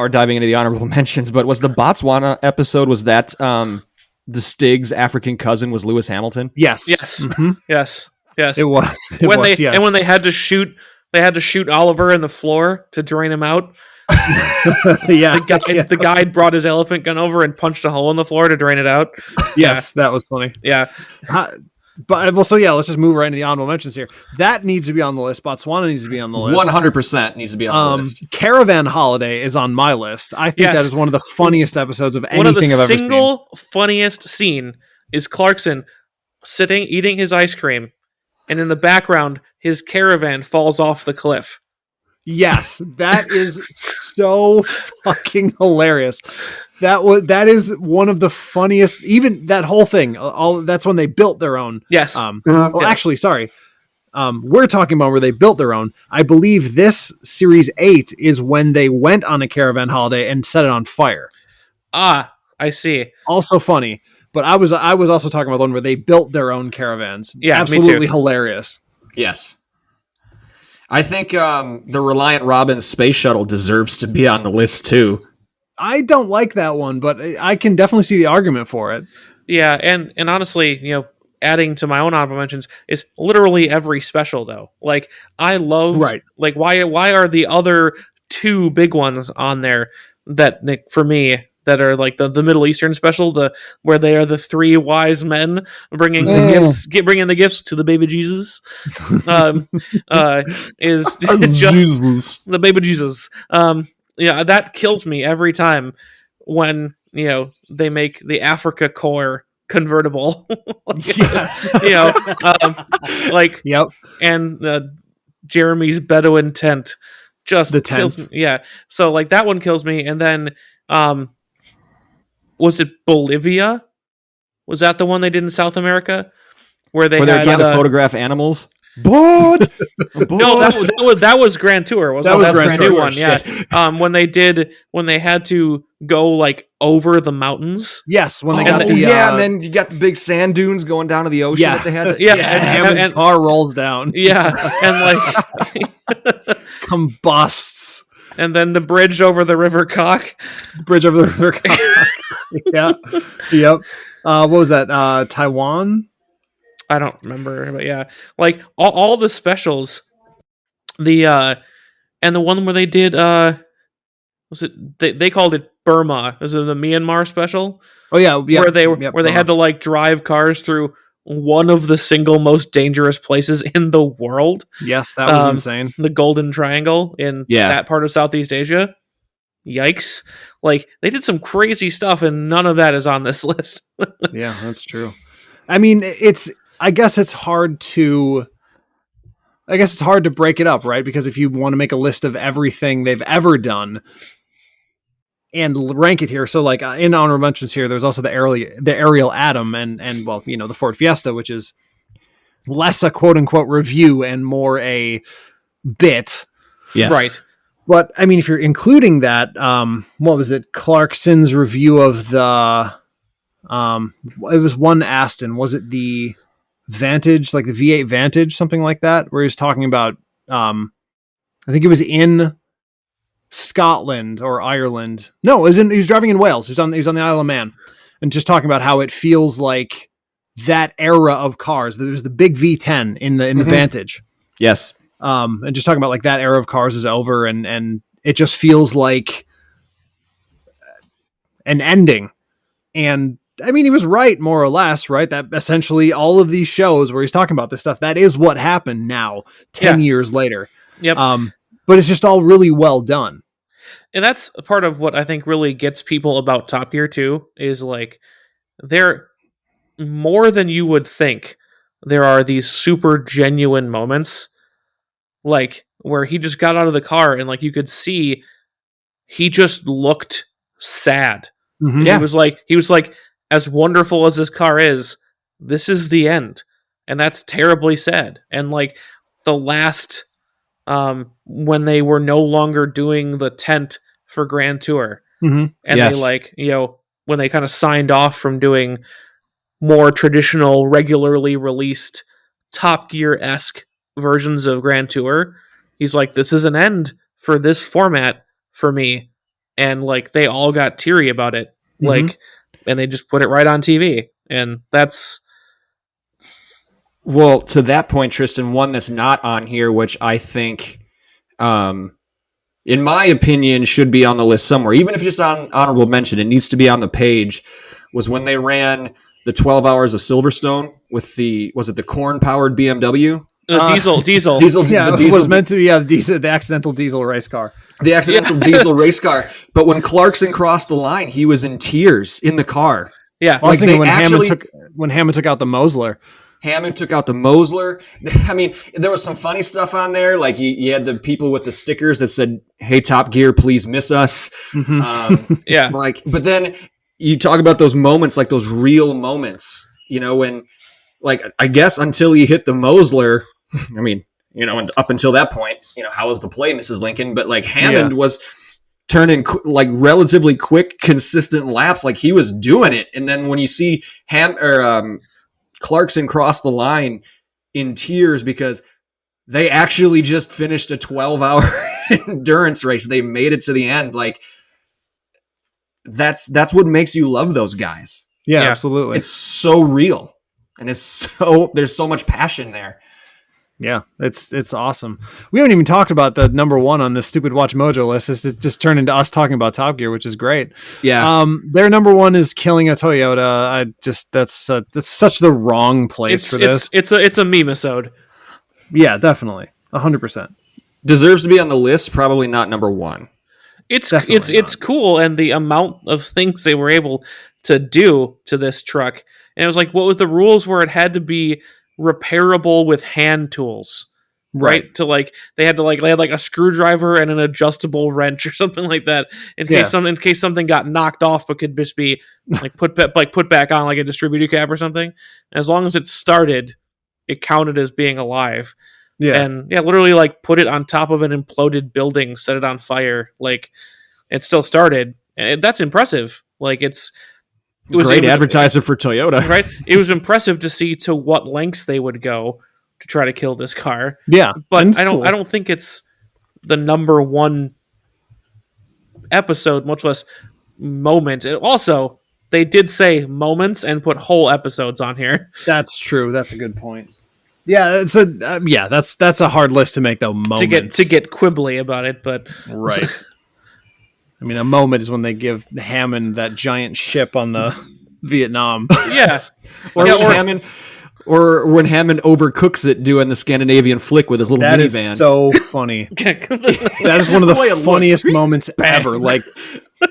diving into the honorable mentions, but was the Botswana episode? Was that the Stig's African cousin was Lewis Hamilton? Yes. Yes. Mm-hmm. Yes. Yes. It was. And when they had to shoot Oliver in the floor to drain him out. The guy brought his elephant gun over and punched a hole in the floor to drain it out. Yes, that was funny. Yeah. But let's just move right into the honorable mentions here. That needs to be on the list. Botswana needs to be on the list. 100% needs to be on the list. Caravan Holiday is on my list. I think that is one of the funniest episodes of anything I've ever seen. One of the single funniest scene is Clarkson sitting eating his ice cream, and in the background his caravan falls off the cliff. Yes, that is so fucking hilarious. That is one of the funniest. Even that whole thing. That's when they built their own. Yes. Actually, sorry. We're talking about where they built their own. I believe this series 8 is when they went on a caravan holiday and set it on fire. Ah, I see. Also funny, but I was also talking about the one where they built their own caravans. Yeah, absolutely hilarious. Yes. I think the Reliant Robin space shuttle deserves to be on the list too. I don't like that one, but I can definitely see the argument for it. Yeah, and honestly, adding to my own honorable mentions is literally every special though. Like I love Right. like why are the other two big ones on there that for me that are like the Middle Eastern special, the where they are the three wise men bringing the gifts, bringing the gifts to the baby Jesus, um, is just Jesus. the baby Jesus. Yeah, that kills me every time when they make the Africa core convertible. Like, Yes. like Yep. and Jeremy's Bedouin tent The just kills me. tent. Yeah, so like that one kills me, and then um, was it Bolivia? Was that the one they did in South America where they Where they're had trying to photograph animals. But no, that was Grand Tour. Wasn't That was That's Grand the new Tour, one. Yeah. When they had to go like over the mountains. Yes, when they Oh, got the yeah, and then you got the big sand dunes going down to the ocean Yeah. that they had. Yeah, Hammond's and- car rolls down, Yeah, and like combusts. and then the bridge over the River Cock. Bridge over the river. Yeah. Yep. What was that? Taiwan? I don't remember, but yeah, like all the specials, and the one where they did was it they called it Burma? Was it the Myanmar special? Oh yeah, yeah. Where they Yep, where they had to like drive cars through one of the single most dangerous places in the world, Yes, that was insane. the Golden Triangle in that part of Southeast Asia. Yikes. Like they did some crazy stuff and none of that is on this list. Yeah, that's true. I mean, I guess it's hard to break it up, right? Because if you want to make a list of everything they've ever done and rank it here, so like in honorable mentions here, there's also the Ariel Atom and well, the Ford Fiesta, which is less a quote unquote review and more a bit. Yes. Right. But I mean, if you're including that, what was it? Clarkson's review of the, it was one Aston. Was it the Vantage, like the V8 Vantage, something like that, where he was talking about, I think it was in Scotland or Ireland. No, he was driving in Wales. He was on the Isle of Man, and just talking about how it feels like that era of cars. There was the big V10 in the Vantage. Yes. And just talking about like that era of cars is over, and it just feels like an ending. And I mean, he was right, more or less, right? That essentially all of these shows where he's talking about this stuff, that is what happened now, 10 years later. Yep. But it's just all really well done. And that's part of what I think really gets people about Top Gear too, is like they're more than you would think. There are these super genuine moments, like where he just got out of the car and like you could see he just looked sad. Mm-hmm. Yeah. He was like, as wonderful as this car is, this is the end. And that's terribly sad. And like the last when they were no longer doing the tent for Grand Tour. Mm-hmm. And they like, when they kind of signed off from doing more traditional, regularly released Top Gear-esque versions of Grand Tour, he's like, this is an end for this format for me. And like they all got teary about it. Mm-hmm. Like, and they just put it right on TV. And that's Well, to that point, Tristan, one that's not on here, which I think, in my opinion, should be on the list somewhere, even if just on honorable mention, it needs to be on the page, was when they ran the 12 Hours of Silverstone with was it the corn-powered BMW? Diesel. Yeah, the diesel was meant to be the accidental diesel race car. The accidental diesel race car. But when Clarkson crossed the line, he was in tears in the car. Yeah. I was Like, thinking they when Hammond took out the Mosler. Hammond took out the Mosler. I mean, there was some funny stuff on there. Like you had the people with the stickers that said, "Hey, Top Gear, please miss us." Mm-hmm. Yeah. But then you talk about those moments, like those real moments, when, like, I guess until he hit the Mosler, I mean, and up until that point, how was the play, Mrs. Lincoln? But like Hammond was turning like relatively quick, consistent laps, like he was doing it. And then when you see Clarkson cross the line in tears because they actually just finished a 12-hour endurance race, they made it to the end. Like that's what makes you love those guys. Yeah, Yeah. absolutely. It's so real, and there's so much passion there. Yeah, it's awesome. We haven't even talked about the number one on this stupid WatchMojo list. It just turned into us talking about Top Gear, which is great. Yeah. Their number one is killing a Toyota. That's such the wrong place for this. It's a meme-isode. Yeah, definitely, 100%. Deserves to be on the list. Probably not number one. It's Definitely it's cool, and the amount of things they were able to do to this truck. And it was like, what was the rules where it had to be repairable with hand tools, right? To like they had like a screwdriver and an adjustable wrench or something like that in case something got knocked off, but could just be like put back on like a distributor cap or something. As long as it started, it counted as being alive. Yeah. And yeah, literally like put it on top of an imploded building, set it on fire, like it still started. And that's impressive. Like it was Great advertisement for Toyota. right? It was impressive to see to what lengths they would go to try to kill this car. Yeah, But I don't think it's the number one episode, much less moment. And also, they did say moments and put whole episodes on here. That's true. That's a good point. Yeah, that's a hard list to make though. Moments to get quibbly about it, but right. I mean, a moment is when they give Hammond that giant ship on the Vietnam. Yeah, or when Hammond overcooks it doing the Scandinavian flick with his little that minivan. Is so funny. That is one of the funniest moments ever. Like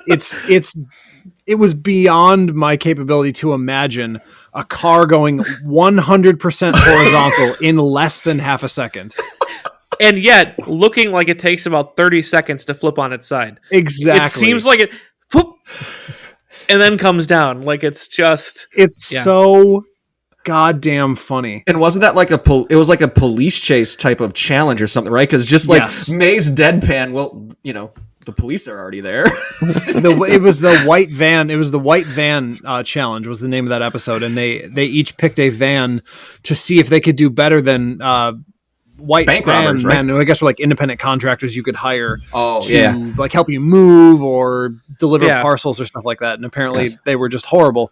it was beyond my capability to imagine a car going 100% horizontal in less than half a second. And yet, looking like it takes about 30 seconds to flip on its side. Exactly. It seems like it, whoop, and then comes down. Like it's just... It's so goddamn funny. And wasn't that like it was like a police chase type of challenge or something, right? Because just like May's deadpan, well, the police are already there. It was the white van. It was the white van challenge was the name of that episode, and they each picked a van to see if they could do better than white bank van robbers, right? men. I guess were like independent contractors you could hire to like help you move or deliver parcels or stuff like that. And apparently they were just horrible.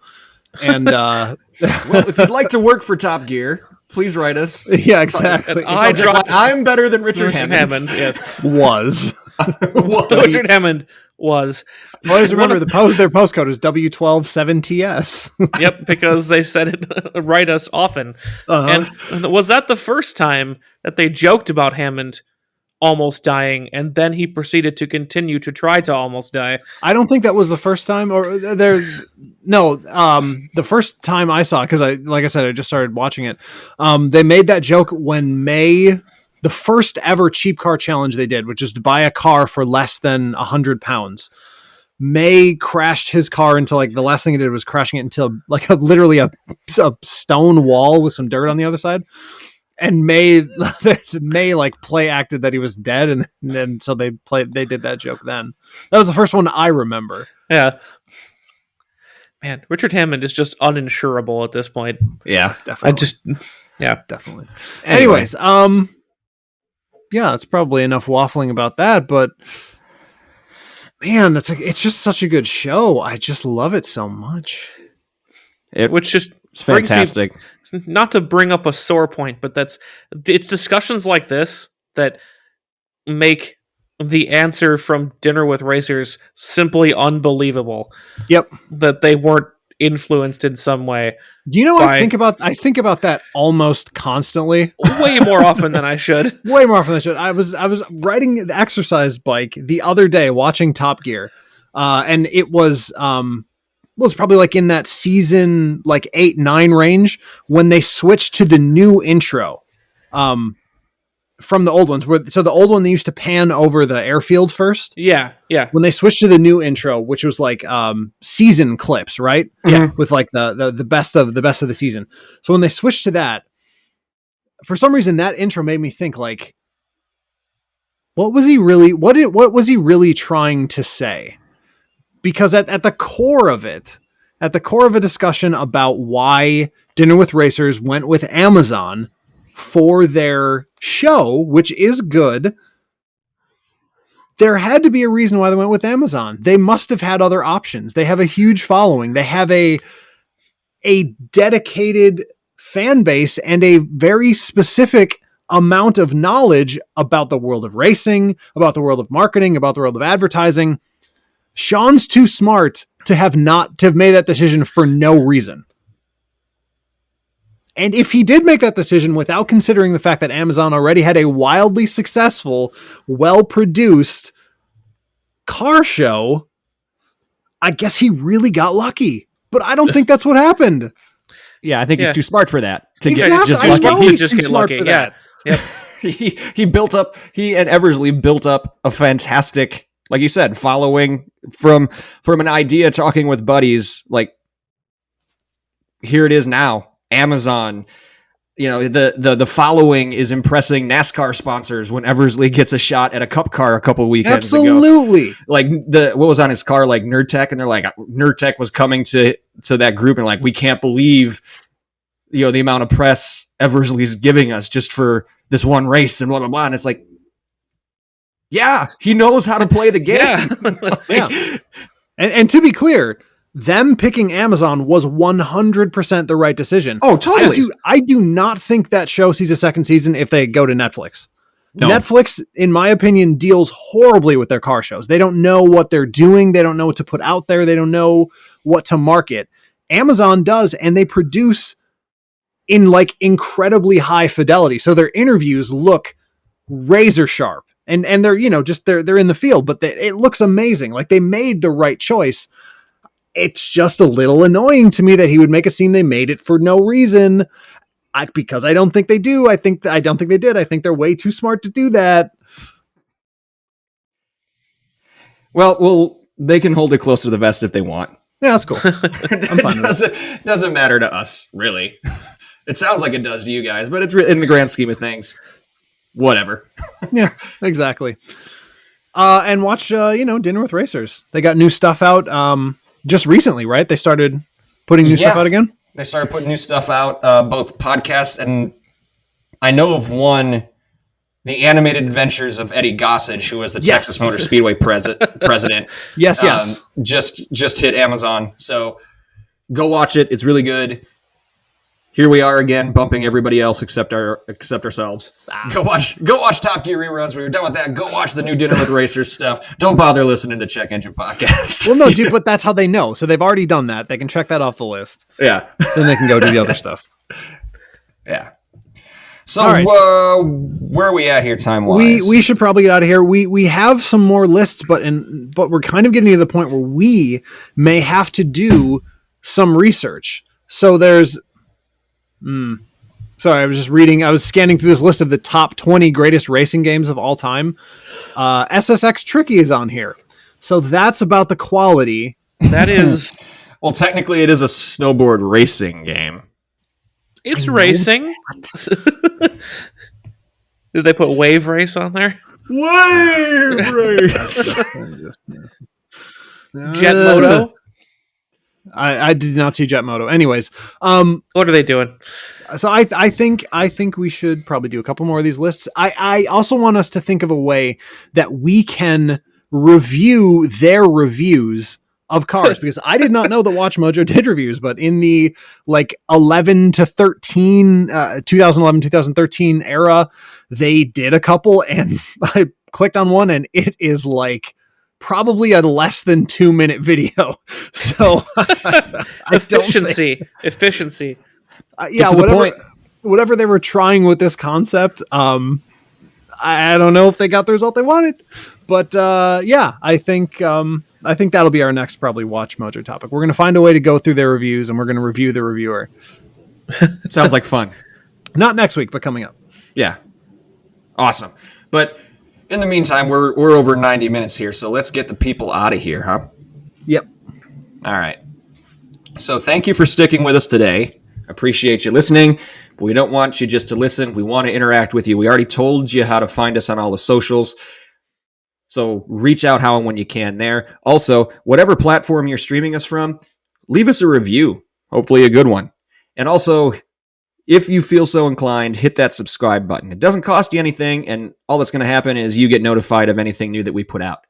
And well, if you'd like to work for Top Gear, please write us. Yeah, exactly. I'm better than Richard Hammond. Yes, was. Richard Hammond was. Always remember their postcode is W127TS. Yep, because they said it write us often. And was that the first time that they joked about Hammond almost dying, and then he proceeded to continue to try to almost die? I don't think that was the first time, or the first time I saw it, because like I said, I just started watching it. They made that joke when the first ever cheap car challenge they did, which is to buy a car for less than 100 pounds. May crashed his car into like the last thing he did was crashing it into like literally a stone wall with some dirt on the other side. And May like play acted that he was dead, and then so they did that joke then. That was the first one I remember. Yeah. Man, Richard Hammond is just uninsurable at this point. Yeah, definitely. Definitely. Anyways, yeah, that's probably enough waffling about that, but man, it's just such a good show. I just love it so much. Which just it's fantastic. Not to bring up a sore point, but it's discussions like this that make the answer from Dinner with Racers simply unbelievable. Yep. That they weren't influenced in some way. Do you know what I think about that almost constantly? Way more often than I should. Way more often than I should. I was riding the exercise bike the other day watching Top Gear. And it was it's probably like in that season like 8-9 range when they switched to the new intro. From the old ones, so the old one they used to pan over the airfield first. Yeah. When they switched to the new intro, which was like season clips, right? Yeah, with like the best of the season. So when they switched to that, for some reason that intro made me think like, what was he really trying to say? Because at the core of it, at the core of a discussion about why Dinner with Racers went with Amazon for their show, which is good, there had to be a reason why they went with Amazon. They must have had other options. They have a huge following. They have a a dedicated fan base and a very specific amount of knowledge about the world of racing, about the world of marketing, about the world of advertising. Sean's too smart to have made that decision for no reason. And if he did make that decision without considering the fact that Amazon already had a wildly successful, well-produced car show, I guess he really got lucky. But I don't think that's what happened. Yeah, I think he's too smart for that. Exactly. I know he's too smart for that. Yep. He and Eversley built up a fantastic, like you said, following from an idea talking with buddies. Like, here it is now. Amazon, the following is impressing NASCAR sponsors when Eversley gets a shot at a cup car a couple weekends Absolutely. ago. Like what was on his car, like Nerd Tech, and they're like, Nerd Tech was coming to that group and like, we can't believe the amount of press Eversley's giving us just for this one race and blah blah blah. And it's like, yeah, he knows how to play the game. Yeah. Yeah. And to be clear, them picking Amazon was 100% the right decision. Oh, totally. I do not think that show sees a second season if they go to Netflix. No. Netflix, in my opinion, deals horribly with their car shows. They don't know what they're doing. They don't know what to put out there. They don't know what to market. Amazon does, and they produce in like incredibly high fidelity. So their interviews look razor sharp. And they're, they're in the field, but it looks amazing. Like they made the right choice. It's just a little annoying to me that he would make it seem they made it for no reason. Because I don't think they do. I don't think they did. I think they're way too smart to do that. Well, they can hold it close to the vest if they want. Yeah, that's cool. I'm fine with it. Doesn't matter to us, really. It sounds like it does to you guys, but it's in the grand scheme of things, whatever. Yeah, exactly. And watch, Dinner with Racers. They got new stuff out. Just recently, right? They started putting new stuff out again? They started putting new stuff out, both podcasts and I know of one, The Animated Adventures of Eddie Gossage, who was the Texas Motor Speedway president. Yes. Just hit Amazon. So go watch it. It's really good. Here we are again, bumping everybody else except ourselves. Go watch Top Gear reruns. When you're done with that, go watch the new Dinner with Racers stuff. Don't bother listening to Check Engine Podcast. Well, no, dude, but that's how they know. So they've already done that. They can check that off the list. Yeah. Then they can go do the other stuff. Yeah. So right. Where are we at here time-wise? We should probably get out of here. We have some more lists, but we're kind of getting to the point where we may have to do some research. So there's... Sorry, I was scanning through this list of the top 20 greatest racing games of all time. SSX Tricky is on here. So that's about the quality. That is... Well, technically it is a snowboard racing game. It's racing. Did they put Wave Race on there? Wave Race! Jet Moto? I did not see Jet Moto. Anyways, what are they doing? So I think we should probably do a couple more of these lists. I also want us to think of a way that we can review their reviews of cars, because I did not know that WatchMojo did reviews, but in the 11 to 13, 2011, 2013 era, they did a couple, and I clicked on one and it is probably a less than 2-minute video. So efficiency. Yeah, whatever they were trying with this concept. I don't know if they got the result they wanted, but yeah, I think that'll be our next probably WatchMojo topic. We're going to find a way to go through their reviews and we're going to review the reviewer. Sounds like fun. Not next week, but coming up. Yeah. Awesome. But in the meantime, we're over 90 minutes here, so let's get the people out of here, huh? Yep. All right. So thank you for sticking with us today. Appreciate you listening. But we don't want you just to listen. We want to interact with you. We already told you how to find us on all the socials. So reach out how and when you can there. Also, whatever platform you're streaming us from, leave us a review. Hopefully a good one. And also, if you feel so inclined, hit that subscribe button. It doesn't cost you anything, and all that's going to happen is you get notified of anything new that we put out.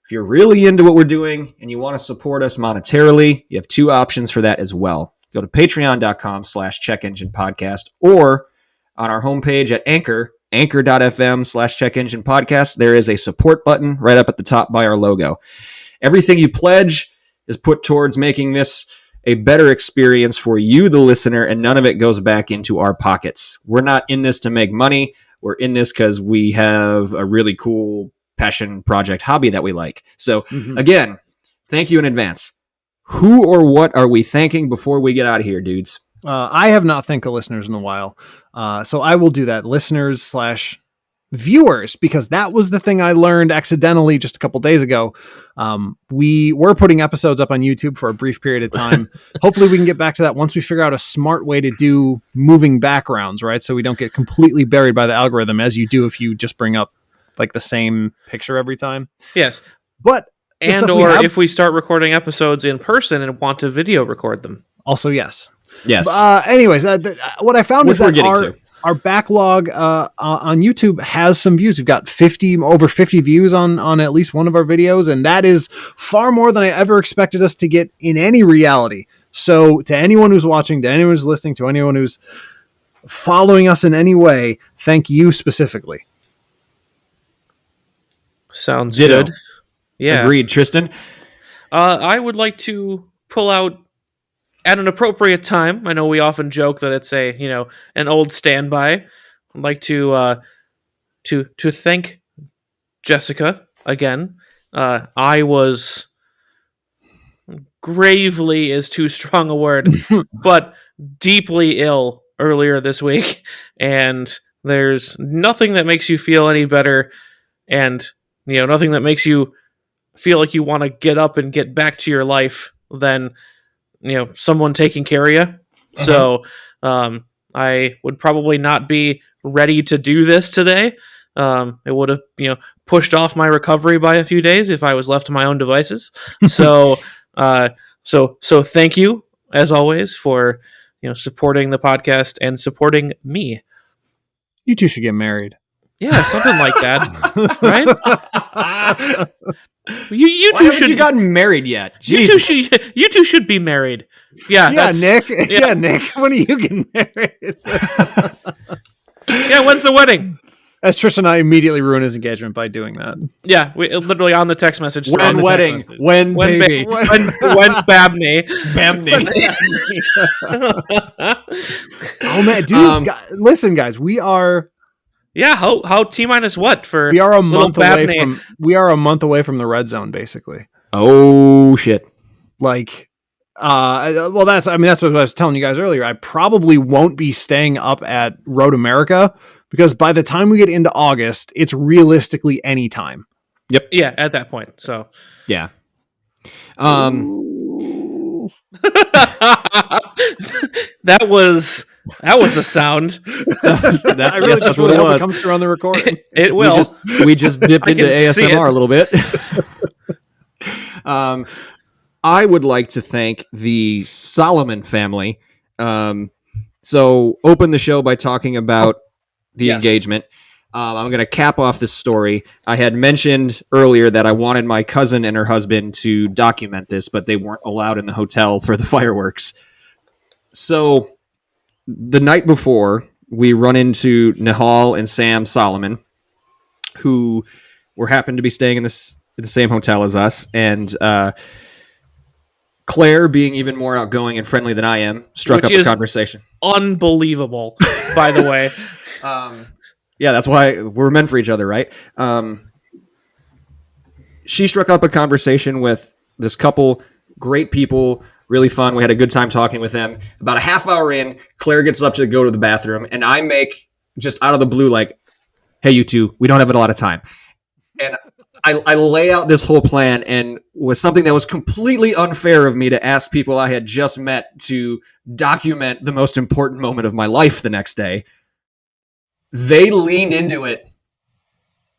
If you're really into what we're doing and you want to support us monetarily, you have 2 options for that as well. go to patreon.com/checkenginepodcast, or on our homepage at anchor.fm/checkenginepodcast. There is a support button right up at the top by our logo. Everything you pledge is put towards making this a better experience for you, the listener, and none of it goes back into our pockets. We're not in this to make money. We're in this because we have a really cool passion project hobby that we like. So again, thank you in advance. Who or what are we thanking before we get out of here, dudes? I have not thanked the listeners in a while. So I will do that. Listeners/viewers, because that was the thing I learned accidentally just a couple days ago. We were putting episodes up on YouTube for a brief period of time. Hopefully we can get back to that once we figure out a smart way to do moving backgrounds, right? So we don't get completely buried by the algorithm as you do if you just bring up like the same picture every time. Yes. But if we start recording episodes in person and want to video record them. Also, yes. Yes. Anyways, what I found is that our backlog on YouTube has some views. We've got over 50 views on at least one of our videos, and that is far more than I ever expected us to get in any reality. So to anyone who's watching, to anyone who's listening, to anyone who's following us in any way, thank you specifically. Sounds Ditto. good. Yeah. Agreed, Tristan. I would like to pull out at an appropriate time. I know we often joke that it's an old standby. I'd like to thank Jessica again. I was gravely is too strong a word, but deeply ill earlier this week, and there's nothing that makes you feel any better, and nothing that makes you feel like you want to get up and get back to your life than someone taking care of you. So I would probably not be ready to do this today. It would have pushed off my recovery by a few days if I was left to my own devices. So so thank you as always for supporting the podcast and supporting me. You two should get married. Yeah, something like that, right? You Why two haven't should you gotten married yet? You two should be married. Yeah, Nick. Yeah, Nick. When are you getting married? Yeah, when's the wedding? As Trish and I immediately ruin his engagement by doing that. Yeah, we literally on the text message. When wedding? When baby? When Babney? Oh man, dude! Listen, guys, we are. Yeah, how T-minus what for? We are a month away from. We are a month away from the red zone, basically. Oh shit! Like, well, that's what I was telling you guys earlier. I probably won't be staying up at Road America because by the time we get into August, it's realistically any time. Yep. Yeah, at that point. So. Yeah. That was a sound. That's what it was. It comes through on the recording. It will. We just dipped into ASMR a little bit. I would like to thank the Solomon family. So open the show by talking about the engagement. I'm going to cap off this story. I had mentioned earlier that I wanted my cousin and her husband to document this, but they weren't allowed in the hotel for the fireworks. So the night before, we run into Nihal and Sam Solomon, who happened to be staying in the same hotel as us, and Claire, being even more outgoing and friendly than I am, struck up a conversation. Unbelievable, by the way. Yeah, that's why we're meant for each other, right? She struck up a conversation with this couple, great people, really fun. We had a good time talking with them. About a half hour in, Claire gets up to go to the bathroom, and I make, just out of the blue, like, hey, you two, we don't have a lot of time. And I lay out this whole plan, and was something that was completely unfair of me to ask people I had just met to document the most important moment of my life the next day. They leaned into it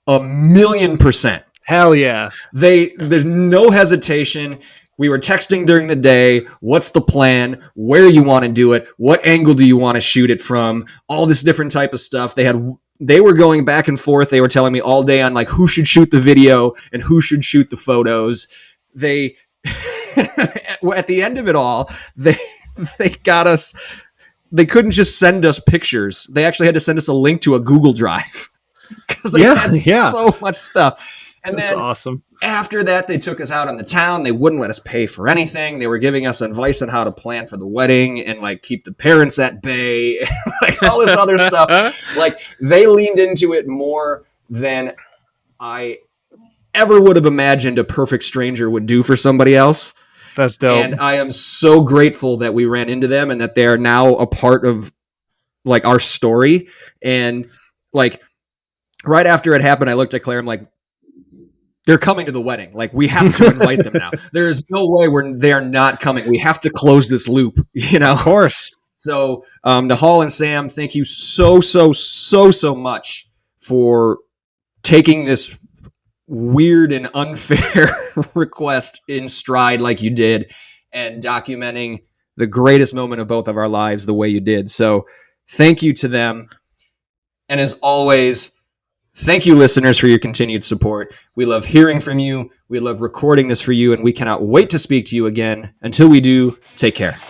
1,000,000%. Hell yeah. There's no hesitation. We were texting during the day. What's the plan? Where you want to do it? What angle do you want to shoot it from? All this different type of stuff. They were going back and forth. They were telling me all day on like who should shoot the video and who should shoot the photos. At the end of it all, they got us. They couldn't just send us pictures. They actually had to send us a link to a Google Drive because they had so much stuff. And That's then awesome. after that, they took us out on the town. They wouldn't let us pay for anything. They were giving us advice on how to plan for the wedding and like keep the parents at bay, and, like all this other stuff. Like they leaned into it more than I ever would have imagined a perfect stranger would do for somebody else. That's dope. And I am so grateful that we ran into them and that they are now a part of like our story. And like right after it happened, I looked at Claire. I'm like, they're coming to the wedding. Like we have to invite them now. There's no way they're not coming. We have to close this loop, you know? Of course. So Nahal and Sam, thank you so much for taking this weird and unfair request in stride like you did and documenting the greatest moment of both of our lives the way you did. So thank you to them. And as always, thank you, listeners, for your continued support. We love hearing from you. We love recording this for you, and we cannot wait to speak to you again. Until we do, take care.